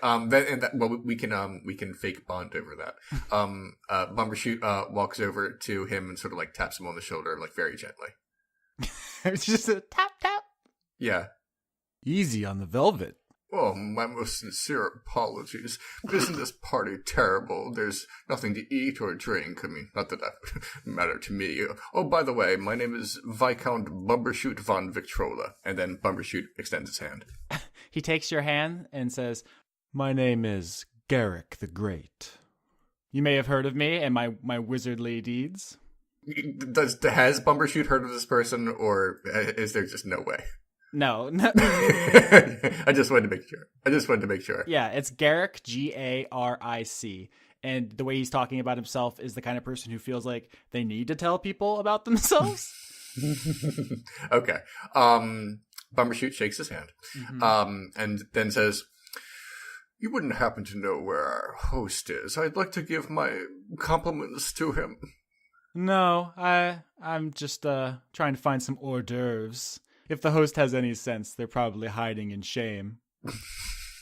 We can fake bond over that. Bumbershoot walks over to him and sort of like taps him on the shoulder, like very gently.
It's just a tap tap.
Yeah.
Easy on the velvet.
Oh, my most sincere apologies. Isn't this party terrible? There's nothing to eat or drink. I mean, not that would matter to me. Oh, by the way, my name is Viscount Bumbershoot von Victrola. And then Bumbershoot extends his hand.
He takes your hand and says, "My name is Garrick the Great. You may have heard of me and my wizardly deeds."
Has Bumbershoot heard of this person, or is there just no way?
No.
I just wanted to make sure.
Yeah, it's Garrick, G-A-R-I-C. And the way he's talking about himself is the kind of person who feels like they need to tell people about themselves.
Okay. Bumbershoot shakes his hand. And then says, "You wouldn't happen to know where our host is. I'd like to give my compliments to him."
No, I'm just trying to find some hors d'oeuvres. If the host has any sense, they're probably hiding in shame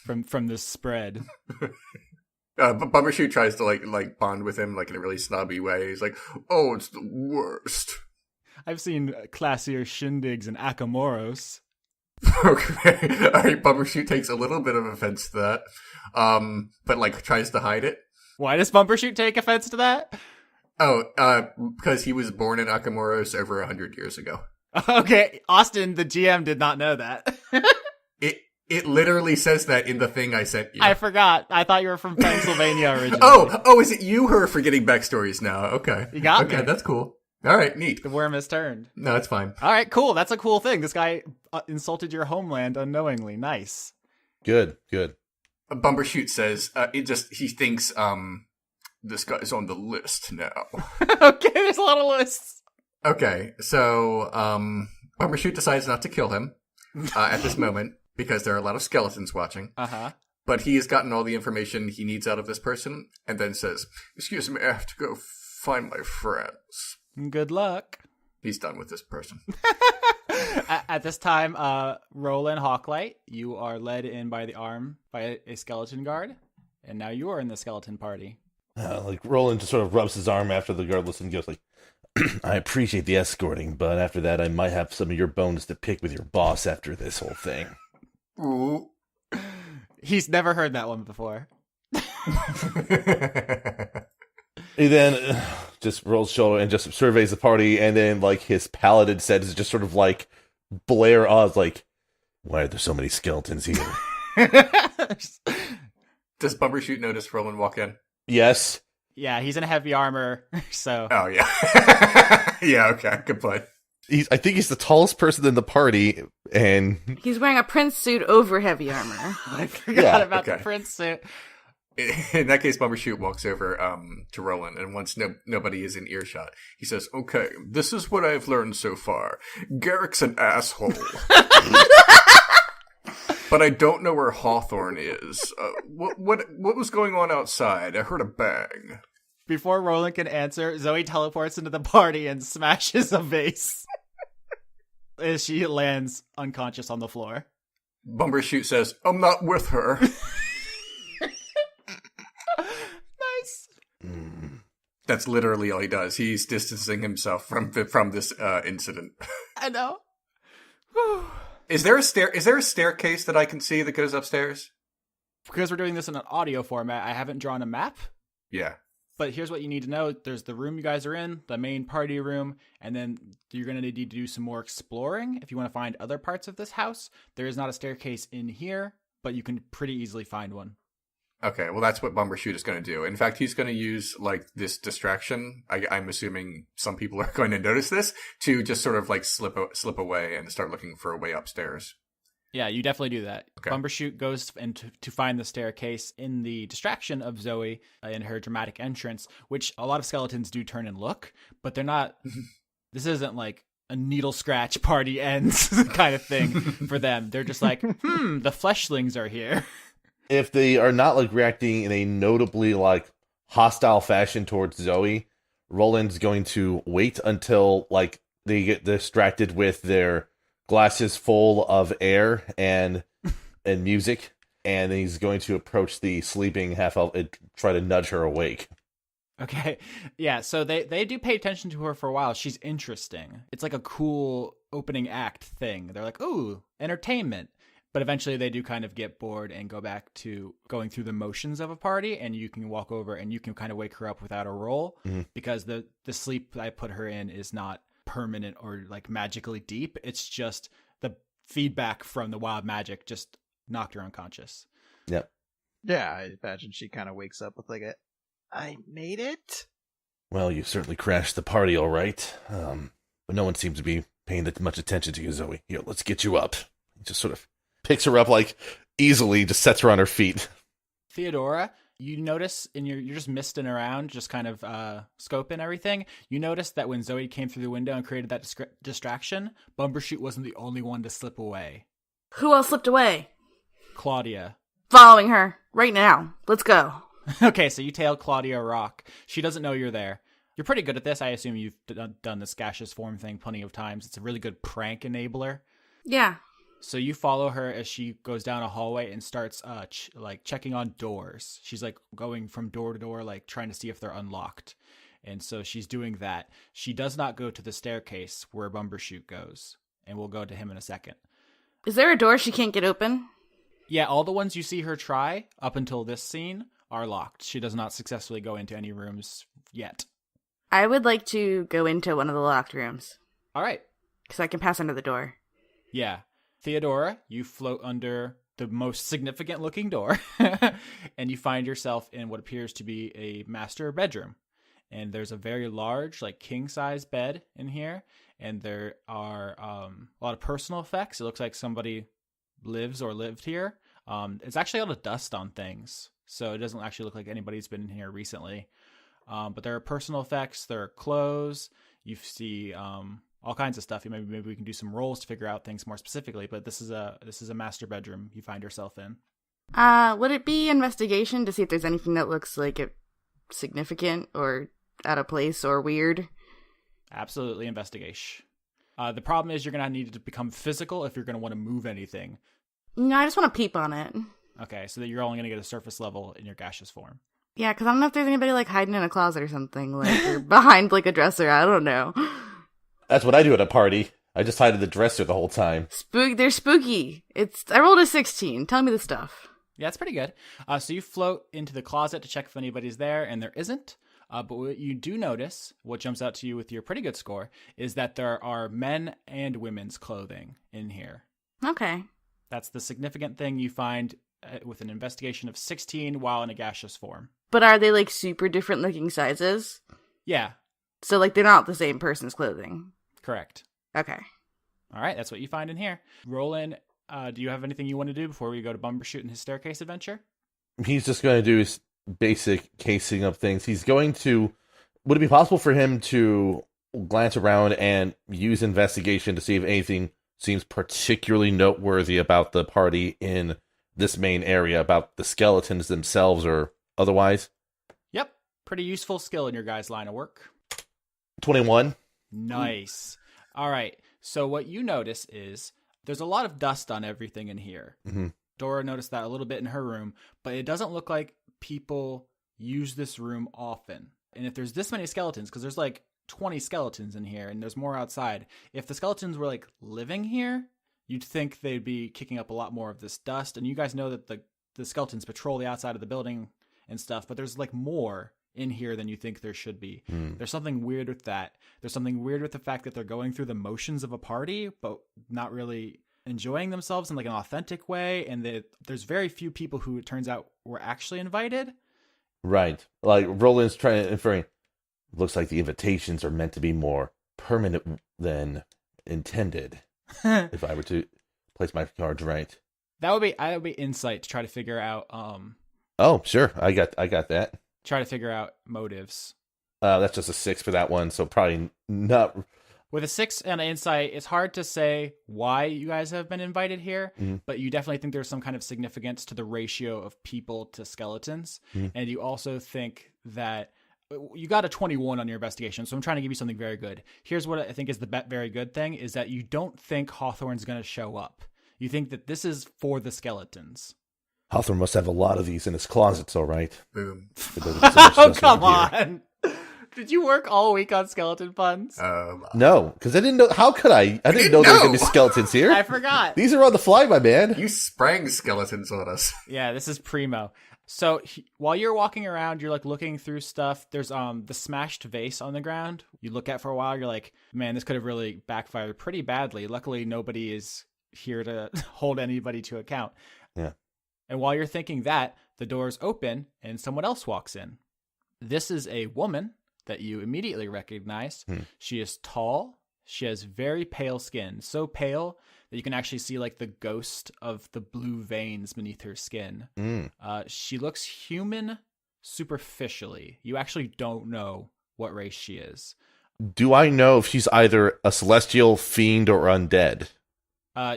from this spread.
But Bumbershoot tries to like bond with him like in a really snobby way. He's like, "Oh, it's the worst."
I've seen classier shindigs and akamoros.
Okay, all right. Bumbershoot takes a little bit of offense to that, but like tries to hide it.
Why does Bumbershoot take offense to that?
Oh, because he was born in Akamoros over 100 years ago.
Okay, Austin, the GM, did not know that.
It literally says that in the thing I sent you.
I forgot. I thought you were from Pennsylvania originally.
Oh, is it you who are forgetting backstories now? Okay.
You got me.
Okay, that's cool. All right, neat.
The worm has turned.
No, it's fine.
All right, cool. That's a cool thing. This guy insulted your homeland unknowingly. Nice.
Good.
Bumbershoot says, he thinks, this guy's on the list now.
Okay, there's a lot of lists.
Okay, so, Bumbershoot decides not to kill him. at this moment because there are a lot of skeletons watching.
Uh-huh.
But he has gotten all the information he needs out of this person and then says, "Excuse me, I have to go find my friends."
Good luck.
He's done with this person.
At this time, Rolen Hawklight, you are led in by the arm by a skeleton guard, and now you are in the skeleton party.
Like Roland just sort of rubs his arm after the guard listens and goes like, "I appreciate the escorting, but after that I might have some of your bones to pick with your boss after this whole thing."
Ooh.
He's never heard that one before.
He then just rolls shoulder and just surveys the party, and then like his paladin set is just sort of like Blair Oz, like, "Why are there so many skeletons here?"
Does Bumbershoot notice Roland walk in?
Yes.
Yeah, he's in heavy armor, so...
Oh, yeah. Yeah, okay, good point.
I think he's the tallest person in the party, and...
He's wearing a prince suit over heavy armor.
I forgot about
okay.
the prince suit.
In that case, Bumbershoot walks over to Roland, and once nobody is in earshot, he says, "Okay, this is what I've learned so far. Garrick's an asshole. But I don't know where Hawthorne is. What was going on outside? I heard a bang."
Before Roland can answer, Zoey teleports into the party and smashes a vase as she lands unconscious on the floor.
Bumbershoot says, "I'm not with her."
Nice.
That's literally all he does. He's distancing himself from this incident.
I know. Whew.
Is there a staircase that I can see that goes upstairs?
Because we're doing this in an audio format, I haven't drawn a map.
Yeah.
But here's what you need to know. There's the room you guys are in, the main party room, and then you're going to need to do some more exploring if you want to find other parts of this house. There is not a staircase in here, but you can pretty easily find one.
Okay, well, that's what Bumbershoot is going to do. In fact, he's going to use, like, this distraction. I'm assuming some people are going to notice this, to just sort of, like, slip away and start looking for a way upstairs.
Yeah, you definitely do that.
Okay.
Bumbershoot goes to find the staircase in the distraction of Zoey in her dramatic entrance, which a lot of skeletons do turn and look, but they're not... This isn't, like, a needle scratch party ends kind of thing for them. They're just like, the fleshlings are here.
If they are not like reacting in a notably like hostile fashion towards Zoey, Roland's going to wait until like they get distracted with their glasses full of air and music, and then he's going to approach the sleeping half-elf and try to nudge her awake.
Okay. Yeah, so they do pay attention to her for a while. She's interesting. It's like a cool opening act thing. They're like, ooh, entertainment. But eventually they do kind of get bored and go back to going through the motions of a party, and you can walk over and you can kind of wake her up without a roll, because the sleep I put her in is not permanent or like magically deep. It's just the feedback from the wild magic just knocked her unconscious.
Yep.
Yeah, I imagine she kind of wakes up with like "I made it."
Well, you certainly crashed the party, all right. But no one seems to be paying that much attention to you, Zoey. Here, let's get you up. He just sort of picks her up like easily, just sets her on her feet.
Theodora, you notice you're just misting around, just kind of scoping everything. You notice that when Zoey came through the window and created that distraction, Bumbershoot wasn't the only one to slip away.
Who else slipped away?
Claudia.
Following her right now. Let's go.
Okay, so you tail Claudia rock. She doesn't know you're there. You're pretty good at this. I assume you've done this gaseous form thing plenty of times. It's a really good prank enabler.
Yeah.
So you follow her as she goes down a hallway and starts checking on doors. She's like going from door to door, like trying to see if they're unlocked. And so she's doing that. She does not go to the staircase where Bumbershoot goes. And we'll go to him in a second.
Is there a door she can't get open?
Yeah, all the ones you see her try up until this scene are locked. She does not successfully go into any rooms yet.
I would like to go into one of the locked rooms.
All right.
Because I can pass under the door.
Yeah. Theodora, you float under the most significant looking door and you find yourself in what appears to be a master bedroom. And there's a very large, like king size bed in here. And there are a lot of personal effects. It looks like somebody lives or lived here. It's actually a lot of dust on things. So it doesn't actually look like anybody's been in here recently. But there are personal effects. There are clothes. You see a all kinds of stuff. Maybe we can do some rolls to figure out things more specifically. But this is a master bedroom you find yourself in.
Would it be investigation to see if there's anything that looks like it significant or out of place or weird?
Absolutely investigation. The problem is you're going to need to become physical if you're going to want to move anything.
No, I just want to peep on it.
Okay, so that you're only going to get a surface level in your gaseous form.
Yeah, because I don't know if there's anybody like hiding in a closet or something, like or behind like a dresser. I don't know.
That's what I do at a party. I just hide in the dresser the whole time.
They're spooky. I rolled a 16. Tell me the stuff.
Yeah, it's pretty good. So you float into the closet to check if anybody's there, and there isn't. But what you do notice, what jumps out to you with your pretty good score, is that there are men and women's clothing in here.
Okay.
That's the significant thing you find with an investigation of 16 while in a gaseous form.
But are they like super different looking sizes?
Yeah.
So like they're not the same person's clothing?
Correct.
Okay.
All right, that's what you find in here. Roland, do you have anything you want to do before we go to Bumbershoot and his staircase adventure?
He's just going to do his basic casing of things. He's going to... Would it be possible for him to glance around and use investigation to see if anything seems particularly noteworthy about the party in this main area, about the skeletons themselves or otherwise?
Yep. Pretty useful skill in your guys' line of work.
21.
Nice. All right. So what you notice is there's a lot of dust on everything in here.
Mm-hmm.
Dora noticed that a little bit in her room, but it doesn't look like people use this room often. And if there's this many skeletons, because there's like 20 skeletons in here and there's more outside, if the skeletons were like living here, you'd think they'd be kicking up a lot more of this dust. And you guys know that the skeletons patrol the outside of the building and stuff, but there's like more in here than you think there should be. There's something weird with that. There's something weird with the fact that they're going through the motions of a party, but not really enjoying themselves in like an authentic way. And that there's very few people who it turns out were actually invited.
Right. Like Roland's trying to infer, looks like the invitations are meant to be more permanent than intended. If I were to place my cards right.
That would be insight to try to figure out
Oh, sure. I got that.
Try to figure out motives.
That's just a 6 for that one, so probably not.
With a 6 and an insight, it's hard to say why you guys have been invited here, but you definitely think there's some kind of significance to the ratio of people to skeletons. And you also think that you got a 21 on your investigation, so I'm trying to give you something very good. Here's what I think is the very good thing, is that you don't think Hawthorne's going to show up. You think that this is for the skeletons.
Hawthorne must have a lot of these in his closets, all right.
Boom.
Oh, come on. Did you work all week on skeleton puns?
No, because I didn't know. How could I? I didn't know there were going to be skeletons here.
I forgot.
These are on the fly, my man.
You sprang skeletons on us.
Yeah, this is primo. So while you're walking around, you're like looking through stuff. There's the smashed vase on the ground. You look at for a while. You're like, man, this could have really backfired pretty badly. Luckily, nobody is here to hold anybody to account.
Yeah.
And while you're thinking that, the doors open and someone else walks in. This is a woman that you immediately recognize. She is tall. She has very pale skin. So pale that you can actually see like the ghost of the blue veins beneath her skin. She looks human superficially. You actually don't know what race she is.
Do I know if she's either a celestial, fiend, or undead?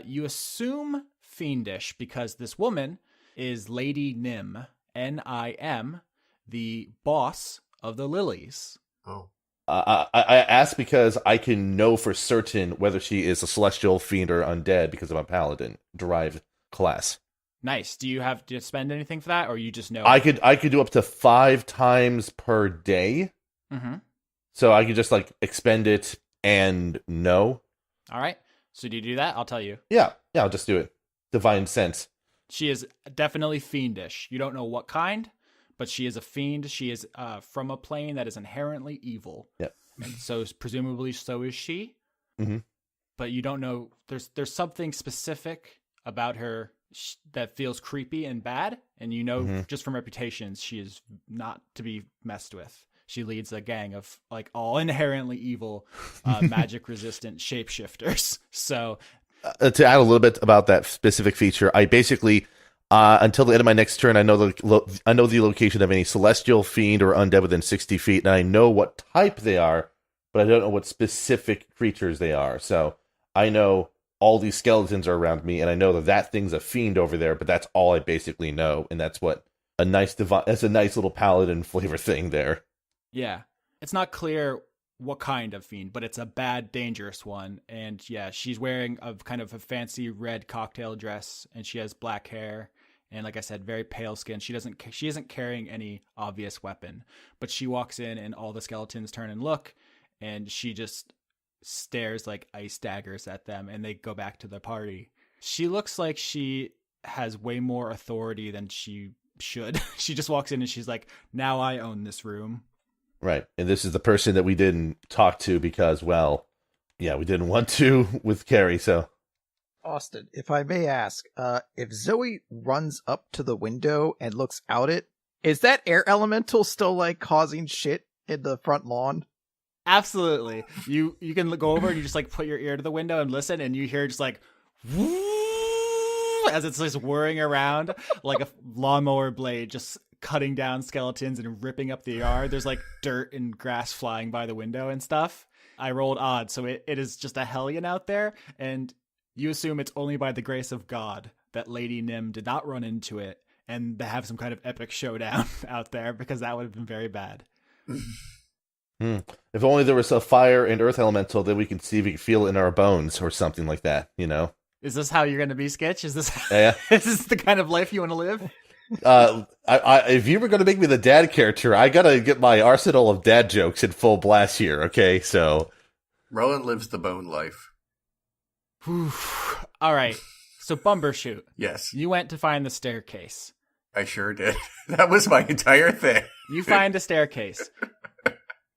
You assume fiendish because this woman is Lady Nim, Nim, the boss of the Lilies.
Oh.
I ask because I can know for certain whether she is a celestial, fiend, or undead because of my paladin derived class.
Nice. Do you have to spend anything for that, or you just know?
I could do up to 5 times per day. So I could just like expend it and know.
All right. So do you do that? I'll tell you.
Yeah, I'll just do it. Divine sense.
She is definitely fiendish. You don't know what kind, but she is a fiend. She is from a plane that is inherently evil.
Yep.
And so presumably so is she. But you don't know. There's something specific about her that feels creepy and bad. And you know just from reputations, she is not to be messed with. She leads a gang of like all inherently evil, magic resistant shapeshifters. So
to add a little bit about that specific feature, I basically, until the end of my next turn, I know the location of any celestial, fiend, or undead within 60 feet, and I know what type they are but I don't know what specific creatures they are. So I know all these skeletons are around me, and I know that that thing's a fiend over there, but that's all I basically know, and that's what that's a nice little paladin flavor thing there.
Yeah. It's not clear what kind of fiend, but it's a bad, dangerous one. And yeah, she's wearing a kind of a fancy red cocktail dress, and she has black hair. And like I said, very pale skin. She isn't carrying any obvious weapon, but she walks in and all the skeletons turn and look, and she just stares like ice daggers at them, and they go back to the party. She looks like she has way more authority than she should. She just walks in and she's like, now I own this room.
Right. And this is the person that we didn't talk to because, well, yeah, we didn't want to with Carrie, so.
Austin, if I may ask, if Zoey runs up to the window and looks out it, is that air elemental still like causing shit in the front lawn?
Absolutely. You can go over and you just like put your ear to the window and listen, and you hear just like whoo, as it's just whirring around like a lawnmower blade, just cutting down skeletons and ripping up the yard. There's like dirt and grass flying by the window and stuff. I rolled odds, so it is just a hellion out there, and you assume it's only by the grace of God that Lady Nim did not run into it and they have some kind of epic showdown out there, because that would have been very bad.
If only there was a fire and earth elemental that we could see if we could feel it in our bones or something like that, you know?
Is this how you're going to be, Skitch? Is this
Yeah.
is this the kind of life you want to live?
If you were going to make me the dad character, I got to get my arsenal of dad jokes in full blast here, okay? So
Roland lives the bone life.
All right. So Bumbershoot.
Yes.
You went to find the staircase.
I sure did. That was my entire thing.
You find a staircase.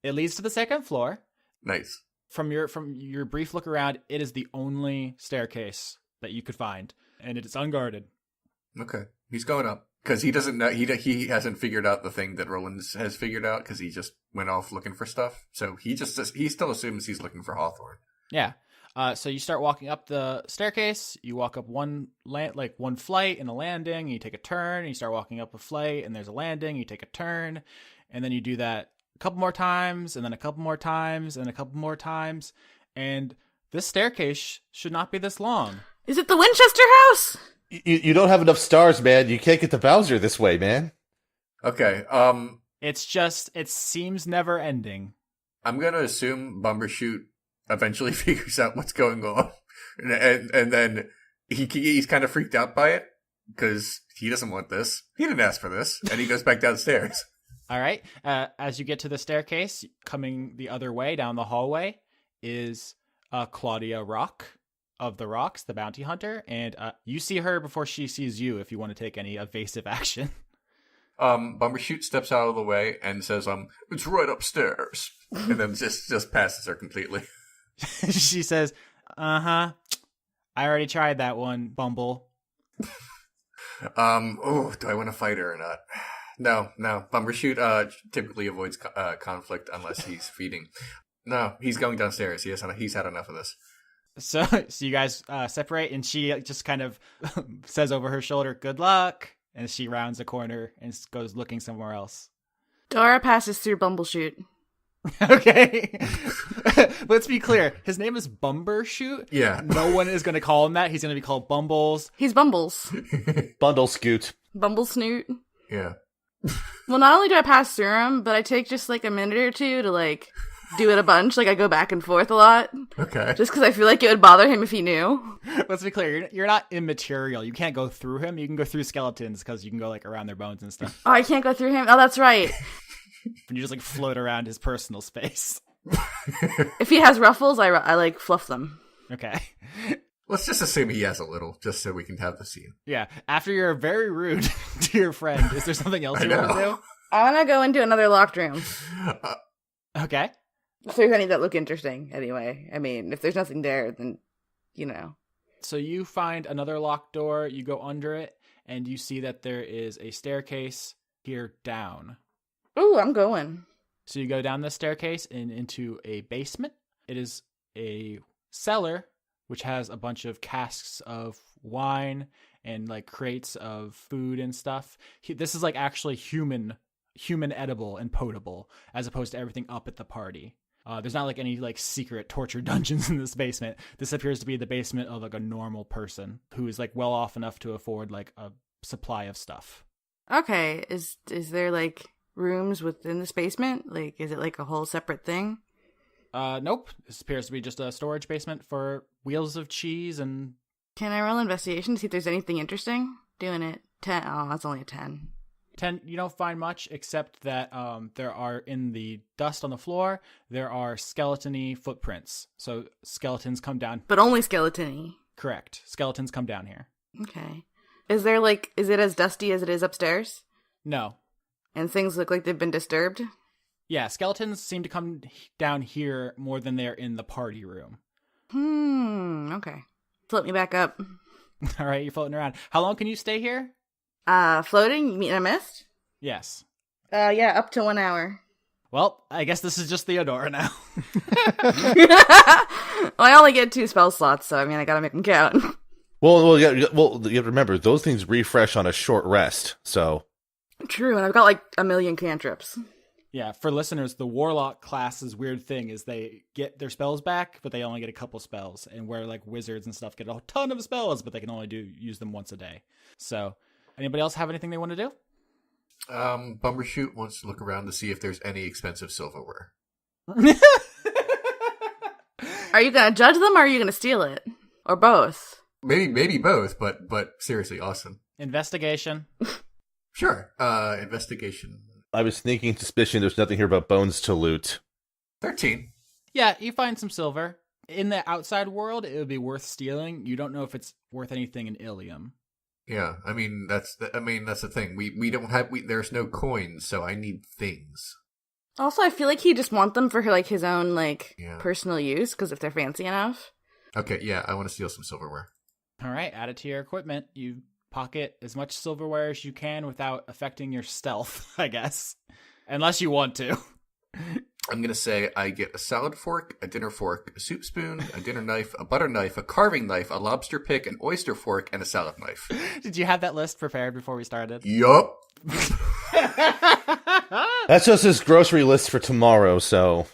It leads to the second floor.
Nice.
From your brief look around, it is the only staircase that you could find, and it is unguarded.
Okay. He's going up. Because he doesn't know, he hasn't figured out the thing that Roland has figured out, because he just went off looking for stuff. So he still assumes he's looking for Hawthorne.
Yeah. So you start walking up the staircase. You walk up one flight and a landing, and you take a turn, and you start walking up a flight, and there's a landing, you take a turn, and then you do that a couple more times, and then a couple more times, and a couple more times, and this staircase should not be this long.
Is it the Winchester house?
you don't have enough stars, man. You can't get to Bowser this way, man.
Okay.
It's just, it seems never ending.
I'm gonna assume Bumbershoot eventually figures out what's going on, and then he's kind of freaked out by it because he doesn't want this. He didn't ask for this, and he goes back downstairs.
All right. As you get to the staircase, coming the other way down the hallway is Claudia Rock of the Rocks, the bounty hunter, and you see her before she sees you. If you want to take any evasive action.
Bumbershoot steps out of the way and says, "It's right upstairs," and then just passes her completely.
She says, "I already tried that one, Bumble."
Do I want to fight her or not? No. Bumbershoot typically avoids conflict unless he's feeding. No, he's going downstairs. He's had enough of this.
So you guys separate, and she just kind of says over her shoulder, "Good luck," and she rounds a corner and goes looking somewhere else.
Dora passes through Bumbleshoot.
Okay. Let's be clear. His name is Bumbershoot.
Yeah.
No one is going to call him that. He's going to be called Bumbles.
He's Bumbles.
Bundle scoot.
Bumble Snoot.
Yeah.
Well, not only do I pass through him, but I take just like a minute or two to like do it a bunch. Like I go back and forth a lot.
Okay.
Just because I feel like it would bother him if he knew.
Let's be clear. You're not immaterial. You can't go through him. You can go through skeletons because you can go like around their bones and stuff.
Oh, I can't go through him? Oh, that's right.
And you just like float around his personal space.
If he has ruffles, I like fluff them.
Okay.
Let's just assume he has a little, just so we can have the scene.
Yeah. After you're very rude to your friend, is there something else you want to do?
I want to go into another locked room.
Okay.
If there's any that look interesting, anyway. I mean, if there's nothing there, then, you know.
So you find another locked door, you go under it, and you see that there is a staircase here down.
Ooh, I'm going.
So you go down the staircase and into a basement. It is a cellar, which has a bunch of casks of wine and like crates of food and stuff. This is like actually human edible and potable, as opposed to everything up at the party. There's not like any like secret torture dungeons in this basement. This appears to be the basement of like a normal person who is like well off enough to afford like a supply of stuff.
Okay, is there like rooms within this basement? Like, is it like a whole separate thing?
Nope. This appears to be just a storage basement for wheels of cheese and...
Can I roll investigation to see if there's anything interesting? Doing it. 10. Oh, that's only a 10.
10, you don't find much except that there are, in the dust on the floor, there are skeleton-y footprints. So skeletons come down.
But only skeleton-y.
Correct. Skeletons come down here.
Okay. Is it as dusty as it is upstairs?
No.
And things look like they've been disturbed?
Yeah, skeletons seem to come down here more than they're in the party room.
Okay. Float me back up.
All right, you're floating around. How long can you stay here?
Floating? You mean in a mist?
Yes.
Yeah, up to 1 hour.
Well, I guess this is just Theodora now.
Well, I only get 2 spell slots, so I mean, I gotta make them count.
Well, you have to remember, those things refresh on a short rest, so...
True, and I've got like a million cantrips.
Yeah, for listeners, the Warlock class's weird thing is they get their spells back, but they only get a couple spells. And where like wizards and stuff get a ton of spells, but they can only use them once a day. So, anybody else have anything they want to do?
Bumbershoot wants to look around to see if there's any expensive silverware.
Are you gonna judge them, or are you gonna steal it? Or both?
Maybe both, but seriously, awesome.
Investigation.
Sure. Investigation.
I was thinking suspicion there's nothing here but bones to loot.
13.
Yeah, you find some silver. In the outside world, it would be worth stealing. You don't know if it's worth anything in Ilium.
Yeah, I mean that's the thing. We don't have there's no coins, so I need things.
Also, I feel like he just wants them for like his own
Yeah.
personal use, because if they're fancy enough.
Okay, yeah, I want to steal some silverware.
All right, add it to your equipment. You pocket as much silverware as you can without affecting your stealth, I guess. Unless you want to.
I'm going to say I get a salad fork, a dinner fork, a soup spoon, a dinner knife, a butter knife, a carving knife, a lobster pick, an oyster fork, and a salad knife.
Did you have that list prepared before we started?
Yup.
That's just his grocery list for tomorrow, so...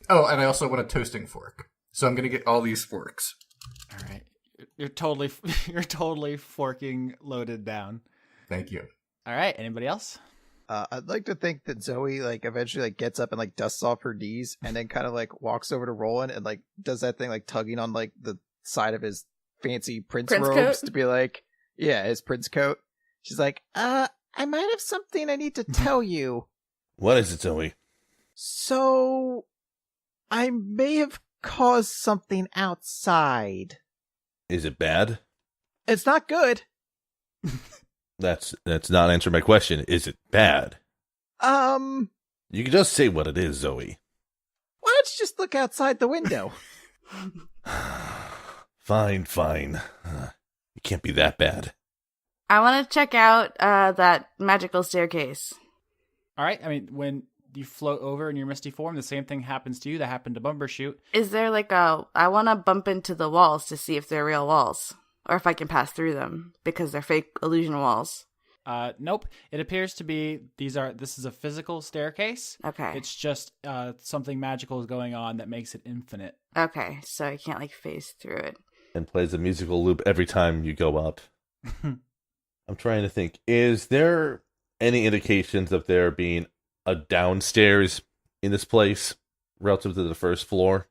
Oh, and I also want a toasting fork. So I'm going to get all these forks.
All right. You're totally forking loaded down.
Thank you.
All right. Anybody else?
I'd like to think that Zoe eventually gets up and dusts off her knees and then kind of walks over to Rolen and does that thing tugging on the side of his fancy prince robes
coat?
to be yeah, his prince coat. She's like, I might have something I need to tell you.
What is it, Zoe?
So, I may have caused something outside.
Is it bad?
It's not good.
That's not answering my question. Is it bad?
You
You can just say what it is, Zoe.
why don't you just look outside the window?
Fine. It can't be that bad.
I want to check out that magical staircase.
All right. I mean, when you float over in your misty form, the same thing happens to you that happened to Bumbershoot.
Is there I want to bump into the walls to see if they're real walls, or if I can pass through them, because they're fake illusion walls.
Nope. It appears to be this is a physical staircase.
Okay.
It's just something magical is going on that makes it infinite.
Okay, so I can't phase through it.
And plays a musical loop every time you go up. I'm trying to think. Is there any indications of there being a downstairs in this place relative to the first floor?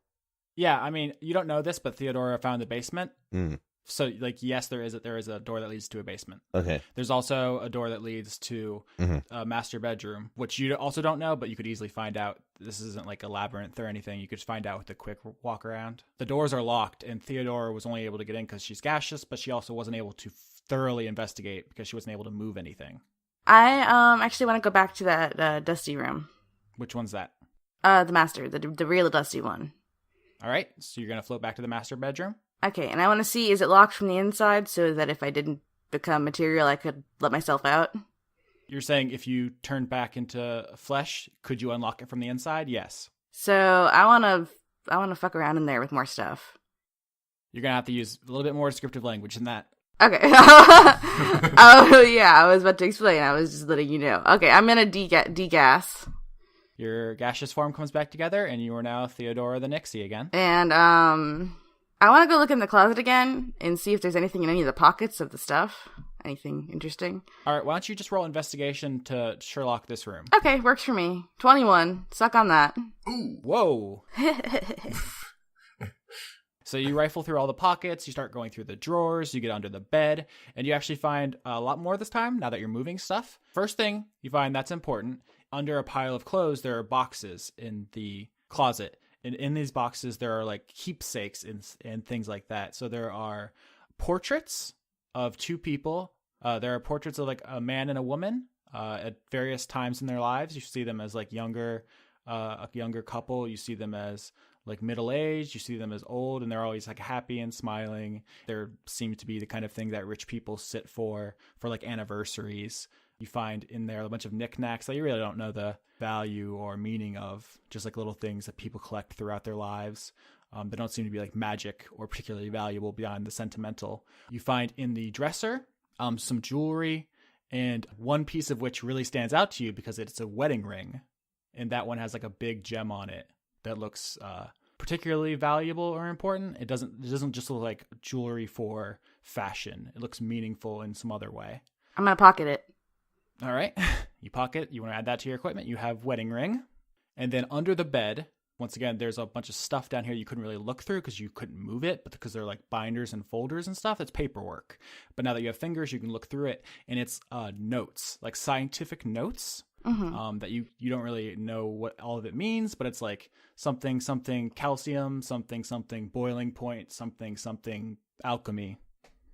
Yeah, I mean, you don't know this, but Theodora found the basement.
Mm.
So, yes, there is a door that leads to a basement.
Okay.
There's also a door that leads to a master bedroom, which you also don't know, but you could easily find out. This isn't a labyrinth or anything. You could find out with a quick walk around. The doors are locked, and Theodora was only able to get in because she's gaseous, but she also wasn't able to thoroughly investigate because she wasn't able to move anything.
I actually want to go back to that dusty room.
Which one's that?
The master, the real dusty one.
All right, so you're going to float back to the master bedroom?
Okay, and I want to see, is it locked from the inside so that if I didn't become material, I could let myself out?
You're saying if you turned back into flesh, could you unlock it from the inside? Yes.
So I want to fuck around in there with more stuff.
You're going to have to use a little bit more descriptive language than that.
Okay. Oh, yeah, I was about to explain. I was just letting you know. Okay, I'm going to degas.
your gaseous form comes back together, and you are now Theodora the Nixie again.
And I want to go look in the closet again and see if there's anything in any of the pockets of the stuff. Anything interesting.
All right, why don't you just roll investigation to Sherlock this room?
Okay, works for me. 21. Suck on that.
Ooh.
Whoa. So you rifle through all the pockets, you start going through the drawers, you get under the bed, and you actually find a lot more this time now that you're moving stuff. First thing you find that's important, under a pile of clothes, there are boxes in the closet. And in these boxes, there are like keepsakes and things like that. So there are portraits of two people. There are portraits of like a man and a woman at various times in their lives. You see them as like a younger couple. You see them as like middle-aged, you see them as old, and they're always like happy and smiling. There seem to be the kind of thing that rich people sit for like anniversaries. You find in there a bunch of knickknacks that you really don't know the value or meaning of, just like little things that people collect throughout their lives. They don't seem to be like magic or particularly valuable beyond the sentimental. You find in the dresser some jewelry, and one piece of which really stands out to you because it's a wedding ring, and that one has like a big gem on it that looks particularly valuable or important. It doesn't just look like jewelry for fashion. It looks meaningful in some other way.
I'm going to pocket it.
All right. You pocket. You want to add that to your equipment. You have wedding ring. And then under the bed, once again, there's a bunch of stuff down here you couldn't really look through because you couldn't move it, but because they're like binders and folders and stuff, it's paperwork. But now that you have fingers, you can look through it, and it's notes, like scientific notes. That you don't really know what all of it means, but it's like something calcium, something boiling point, something alchemy.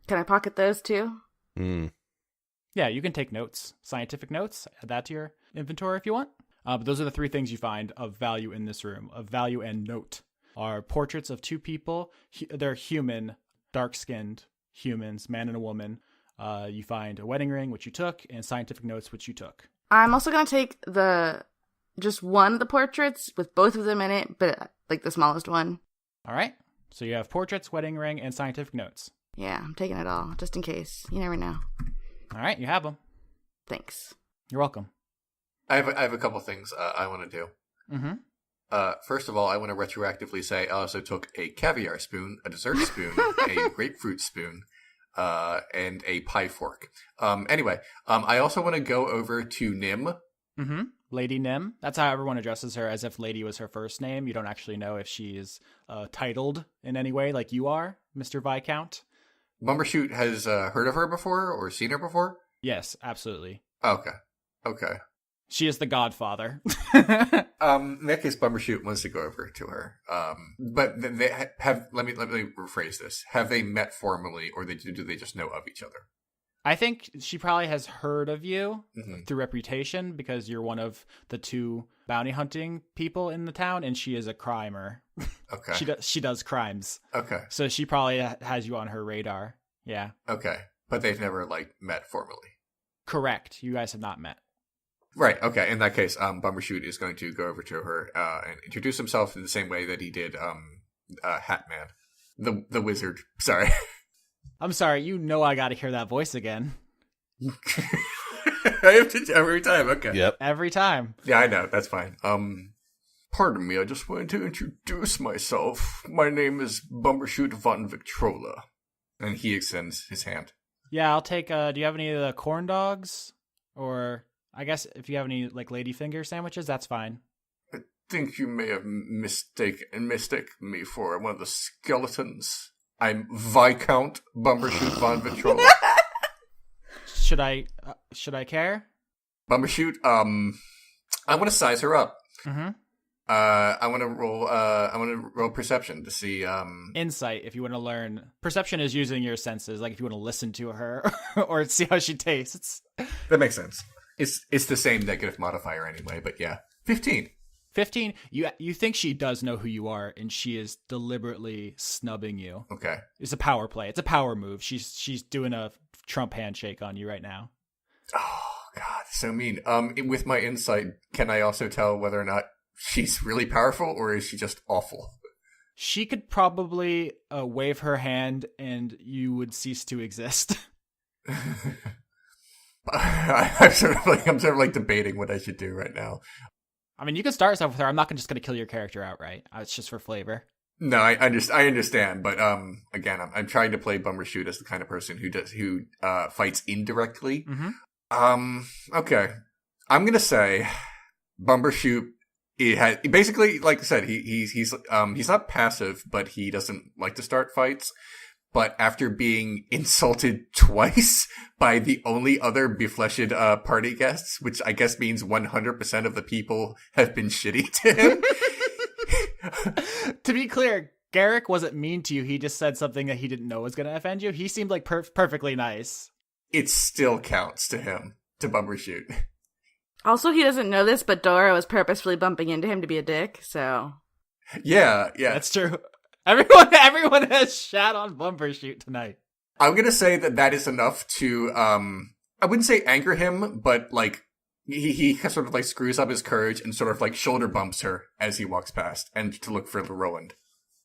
Can I pocket those too?
Yeah, you can take notes, scientific notes, add that to your inventory if you want. But those are the three things you find of value in this room, of value and note, are portraits of two people. They're human, dark-skinned humans, man and a woman. You find a wedding ring, which you took, and scientific notes, which you took.
I'm also going to take just one of the portraits with both of them in it, but like the smallest one.
All right. So you have portraits, wedding ring, and scientific notes.
Yeah, I'm taking it all, just in case. You never know.
All right, you have them.
Thanks.
You're welcome.
I have a couple things I want to do. First of all, I want to retroactively say I also took a caviar spoon, a dessert spoon, a grapefruit spoon, and a pie fork. Anyway, I also want to go over to Nim.
Lady Nim. That's how everyone addresses her, as if Lady was her first name. You don't actually know if she is titled in any way like you are, Mr. Viscount.
Bumbershoot has heard of her before or seen her before?
Yes, absolutely.
Okay.
She is the godfather.
In that case, Bumbershoot wants to go over to her. But they have. Let me rephrase this. Have they met formally, or do they just know of each other?
I think she probably has heard of you through reputation because you're one of the two bounty hunting people in the town, and she is a crimer.
Okay.
She does crimes.
Okay.
So she probably has you on her radar. Yeah.
Okay. But they've never met formally.
Correct. You guys have not met.
Right. Okay. In that case, Bumbershoot is going to go over to her and introduce himself in the same way that he did Hat Man, the wizard. Sorry.
I'm sorry. You know I got to hear that voice again.
I have to every time. Okay.
Yep.
Every time.
Yeah, I know. That's fine. Pardon me. I just wanted to introduce myself. My name is Bumbershoot von Victrola, and he extends his hand.
Yeah, I'll take. Do you have any of the corn dogs, or I guess if you have any like ladyfinger sandwiches, that's fine.
I think you may have mistaken me for one of the skeletons. I'm Viscount Bumbershoot von Victrola.
Should I care?
Bumbershoot, I want to size her up. I want to roll perception to see.
Insight, if you want to learn. Perception is using your senses, like if you want to listen to her or see how she tastes.
That makes sense. It's the same negative modifier anyway, but yeah. 15.
15. You think she does know who you are, and she is deliberately snubbing you.
Okay.
It's a power play. It's a power move. She's doing a Trump handshake on you right now.
Oh God, so mean. With my insight, can I also tell whether or not she's really powerful or is she just awful?
She could probably wave her hand, and you would cease to exist.
I'm sort of like debating what I should do right now.
I mean, you can start us off with her. I'm not just going to kill your character outright. It's just for flavor.
No, I understand, but again, I'm trying to play Bumbershoot as the kind of person who fights indirectly. Okay, I'm gonna say Bumbershoot. It has basically, like I said, he's not passive, but he doesn't like to start fights. But after being insulted twice by the only other befleshed party guests, which I guess means 100% of the people have been shitty to him.
To be clear, Garrick wasn't mean to you. He just said something that he didn't know was going to offend you. He seemed like perfectly nice.
It still counts to him, to Bumbershoot.
Also, he doesn't know this, but Dora was purposefully bumping into him to be a dick, so...
Yeah.
That's true. Everyone has shat on Bumbershoot tonight.
I'm gonna say that is enough to, I wouldn't say anger him, but, like, he sort of, like, screws up his courage and sort of, like, shoulder bumps her as he walks past, and to look for Roland.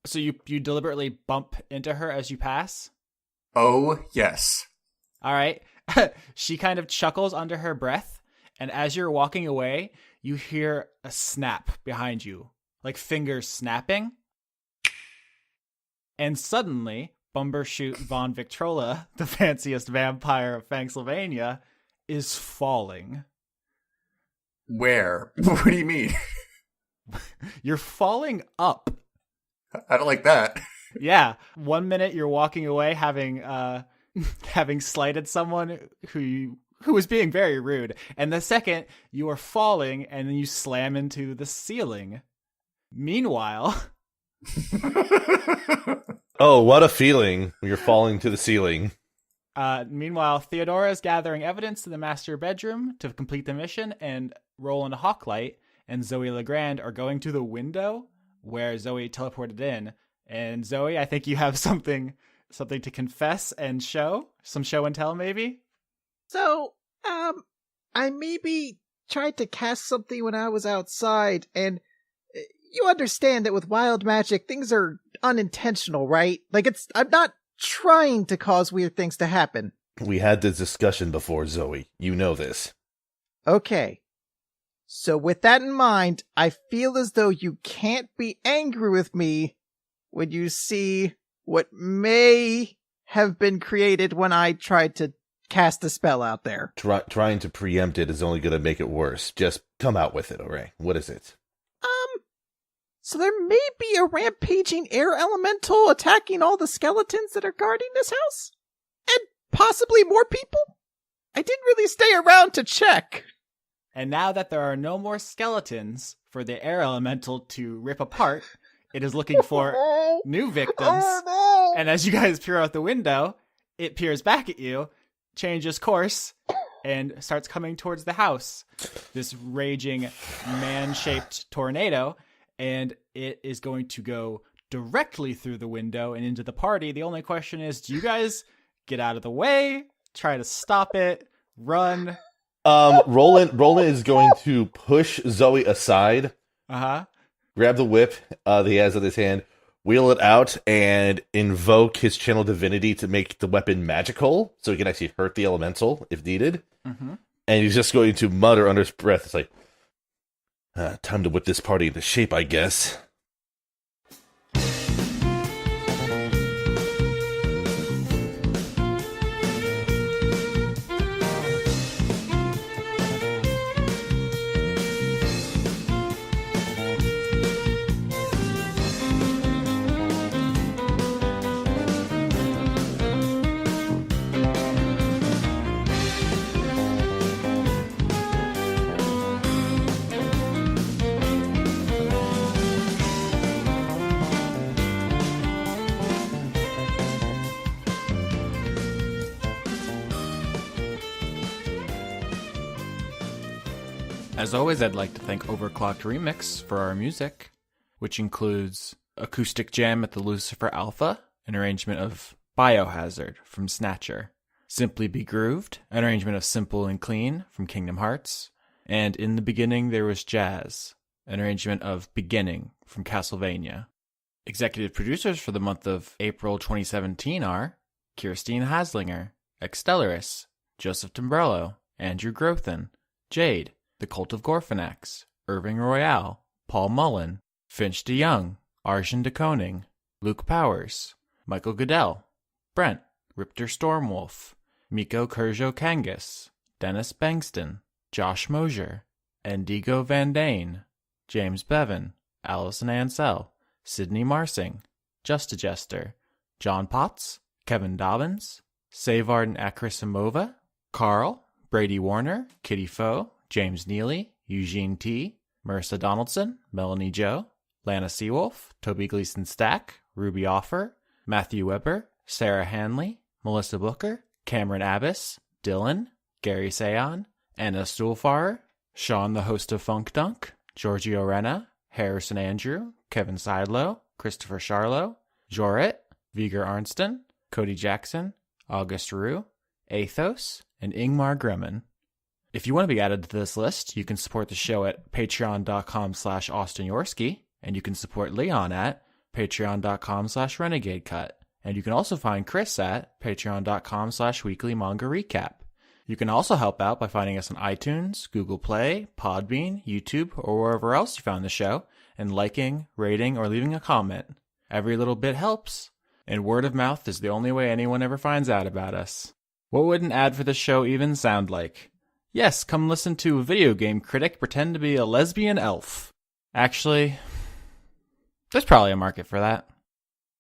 So you deliberately bump into her as you pass?
Oh, yes.
All right. She kind of chuckles under her breath, and as you're walking away, you hear a snap behind you, like fingers snapping. And suddenly, Bumbershoot von Victrola, the fanciest vampire of Pennsylvania, is falling.
Where? What do you mean?
You're falling up.
I don't like that.
Yeah. 1 minute you're walking away having slighted someone who was being very rude. And the second, you are falling and then you slam into the ceiling. Meanwhile...
Oh, what a feeling when you're falling to the ceiling.
Meanwhile, Theodora is gathering evidence in the master bedroom to complete the mission, and Rolen Hawklight and Zoey Legrand are going to the window where Zoey teleported in. And Zoey, I think you have something to confess and show? Some show and tell, maybe?
So, I maybe tried to cast something when I was outside, and you understand that with wild magic, things are unintentional, right? Like, I'm not trying to cause weird things to happen.
We had this discussion before, Zoey. You know this.
Okay. So with that in mind, I feel as though you can't be angry with me when you see what may have been created when I tried to cast a spell out there.
Trying to preempt it is only going to make it worse. Just come out with it, alright? What is it?
So there may be a rampaging air elemental attacking all the skeletons that are guarding this house? And possibly more people? I didn't really stay around to check.
And now that there are no more skeletons for the air elemental to rip apart, it is looking for new victims. And as you guys peer out the window, it peers back at you, changes course, and starts coming towards the house. This raging man-shaped tornado, and it is going to go directly through the window and into the party. The only question is, do you guys get out of the way, try to stop it, run?
Roland is going to push Zoey aside. Grab the whip that he has in his hand, wheel it out, and invoke his channel divinity to make the weapon magical, so he can actually hurt the elemental if needed. And he's just going to mutter under his breath, it's like, time to whip this party into shape, I guess.
As always, I'd like to thank Overclocked Remix for our music, which includes Acoustic Jam at the Lucifer Alpha, an arrangement of Biohazard from Snatcher, Simply Be Grooved, an arrangement of Simple and Clean from Kingdom Hearts, and In the Beginning There Was Jazz, an arrangement of Beginning from Castlevania. Executive producers for the month of April 2017 are Kirstine Haslinger, Extellaris, Joseph Tombrello, Andrew Grothin, Jade, The Cult of Gorfanax, Irving Royale, Paul Mullen, Finch DeYoung, Arjun de Koning, Luke Powers, Michael Goodell, Brent, Ripter Stormwolf, Miko Kurjo Kangas, Dennis Bengston, Josh Mosier, Endigo Van Dane, James Bevan, Allison Ansell, Sydney Marsing, Just a Jester, John Potts, Kevin Dobbins, Savard Akrisimova, Carl, Brady Warner, Kitty Foe, James Neely, Eugene T., Marissa Donaldson, Melanie Joe, Lana Seawolf, Toby Gleason Stack, Ruby Offer, Matthew Weber, Sarah Hanley, Melissa Booker, Cameron Abbas, Dylan, Gary Sayon, Anna Stuhlfarer, Sean the host of Funk Dunk, Giorgio Renna, Harrison Andrew, Kevin Seidlow, Christopher Charlo, Jorit, Viger Arnston, Cody Jackson, August Rue, Athos, and Ingmar Gremmen. If you want to be added to this list, you can support the show at patreon.com/Austin Yorski, and you can support Leon at patreon.com/RenegadeCut, and you can also find Chris at patreon.com/Weekly Manga Recap. You can also help out by finding us on iTunes, Google Play, Podbean, YouTube, or wherever else you found the show, and liking, rating, or leaving a comment. Every little bit helps, and word of mouth is the only way anyone ever finds out about us. What would an ad for this show even sound like? Yes, come listen to a video game critic pretend to be a lesbian elf. Actually, there's probably a market for that.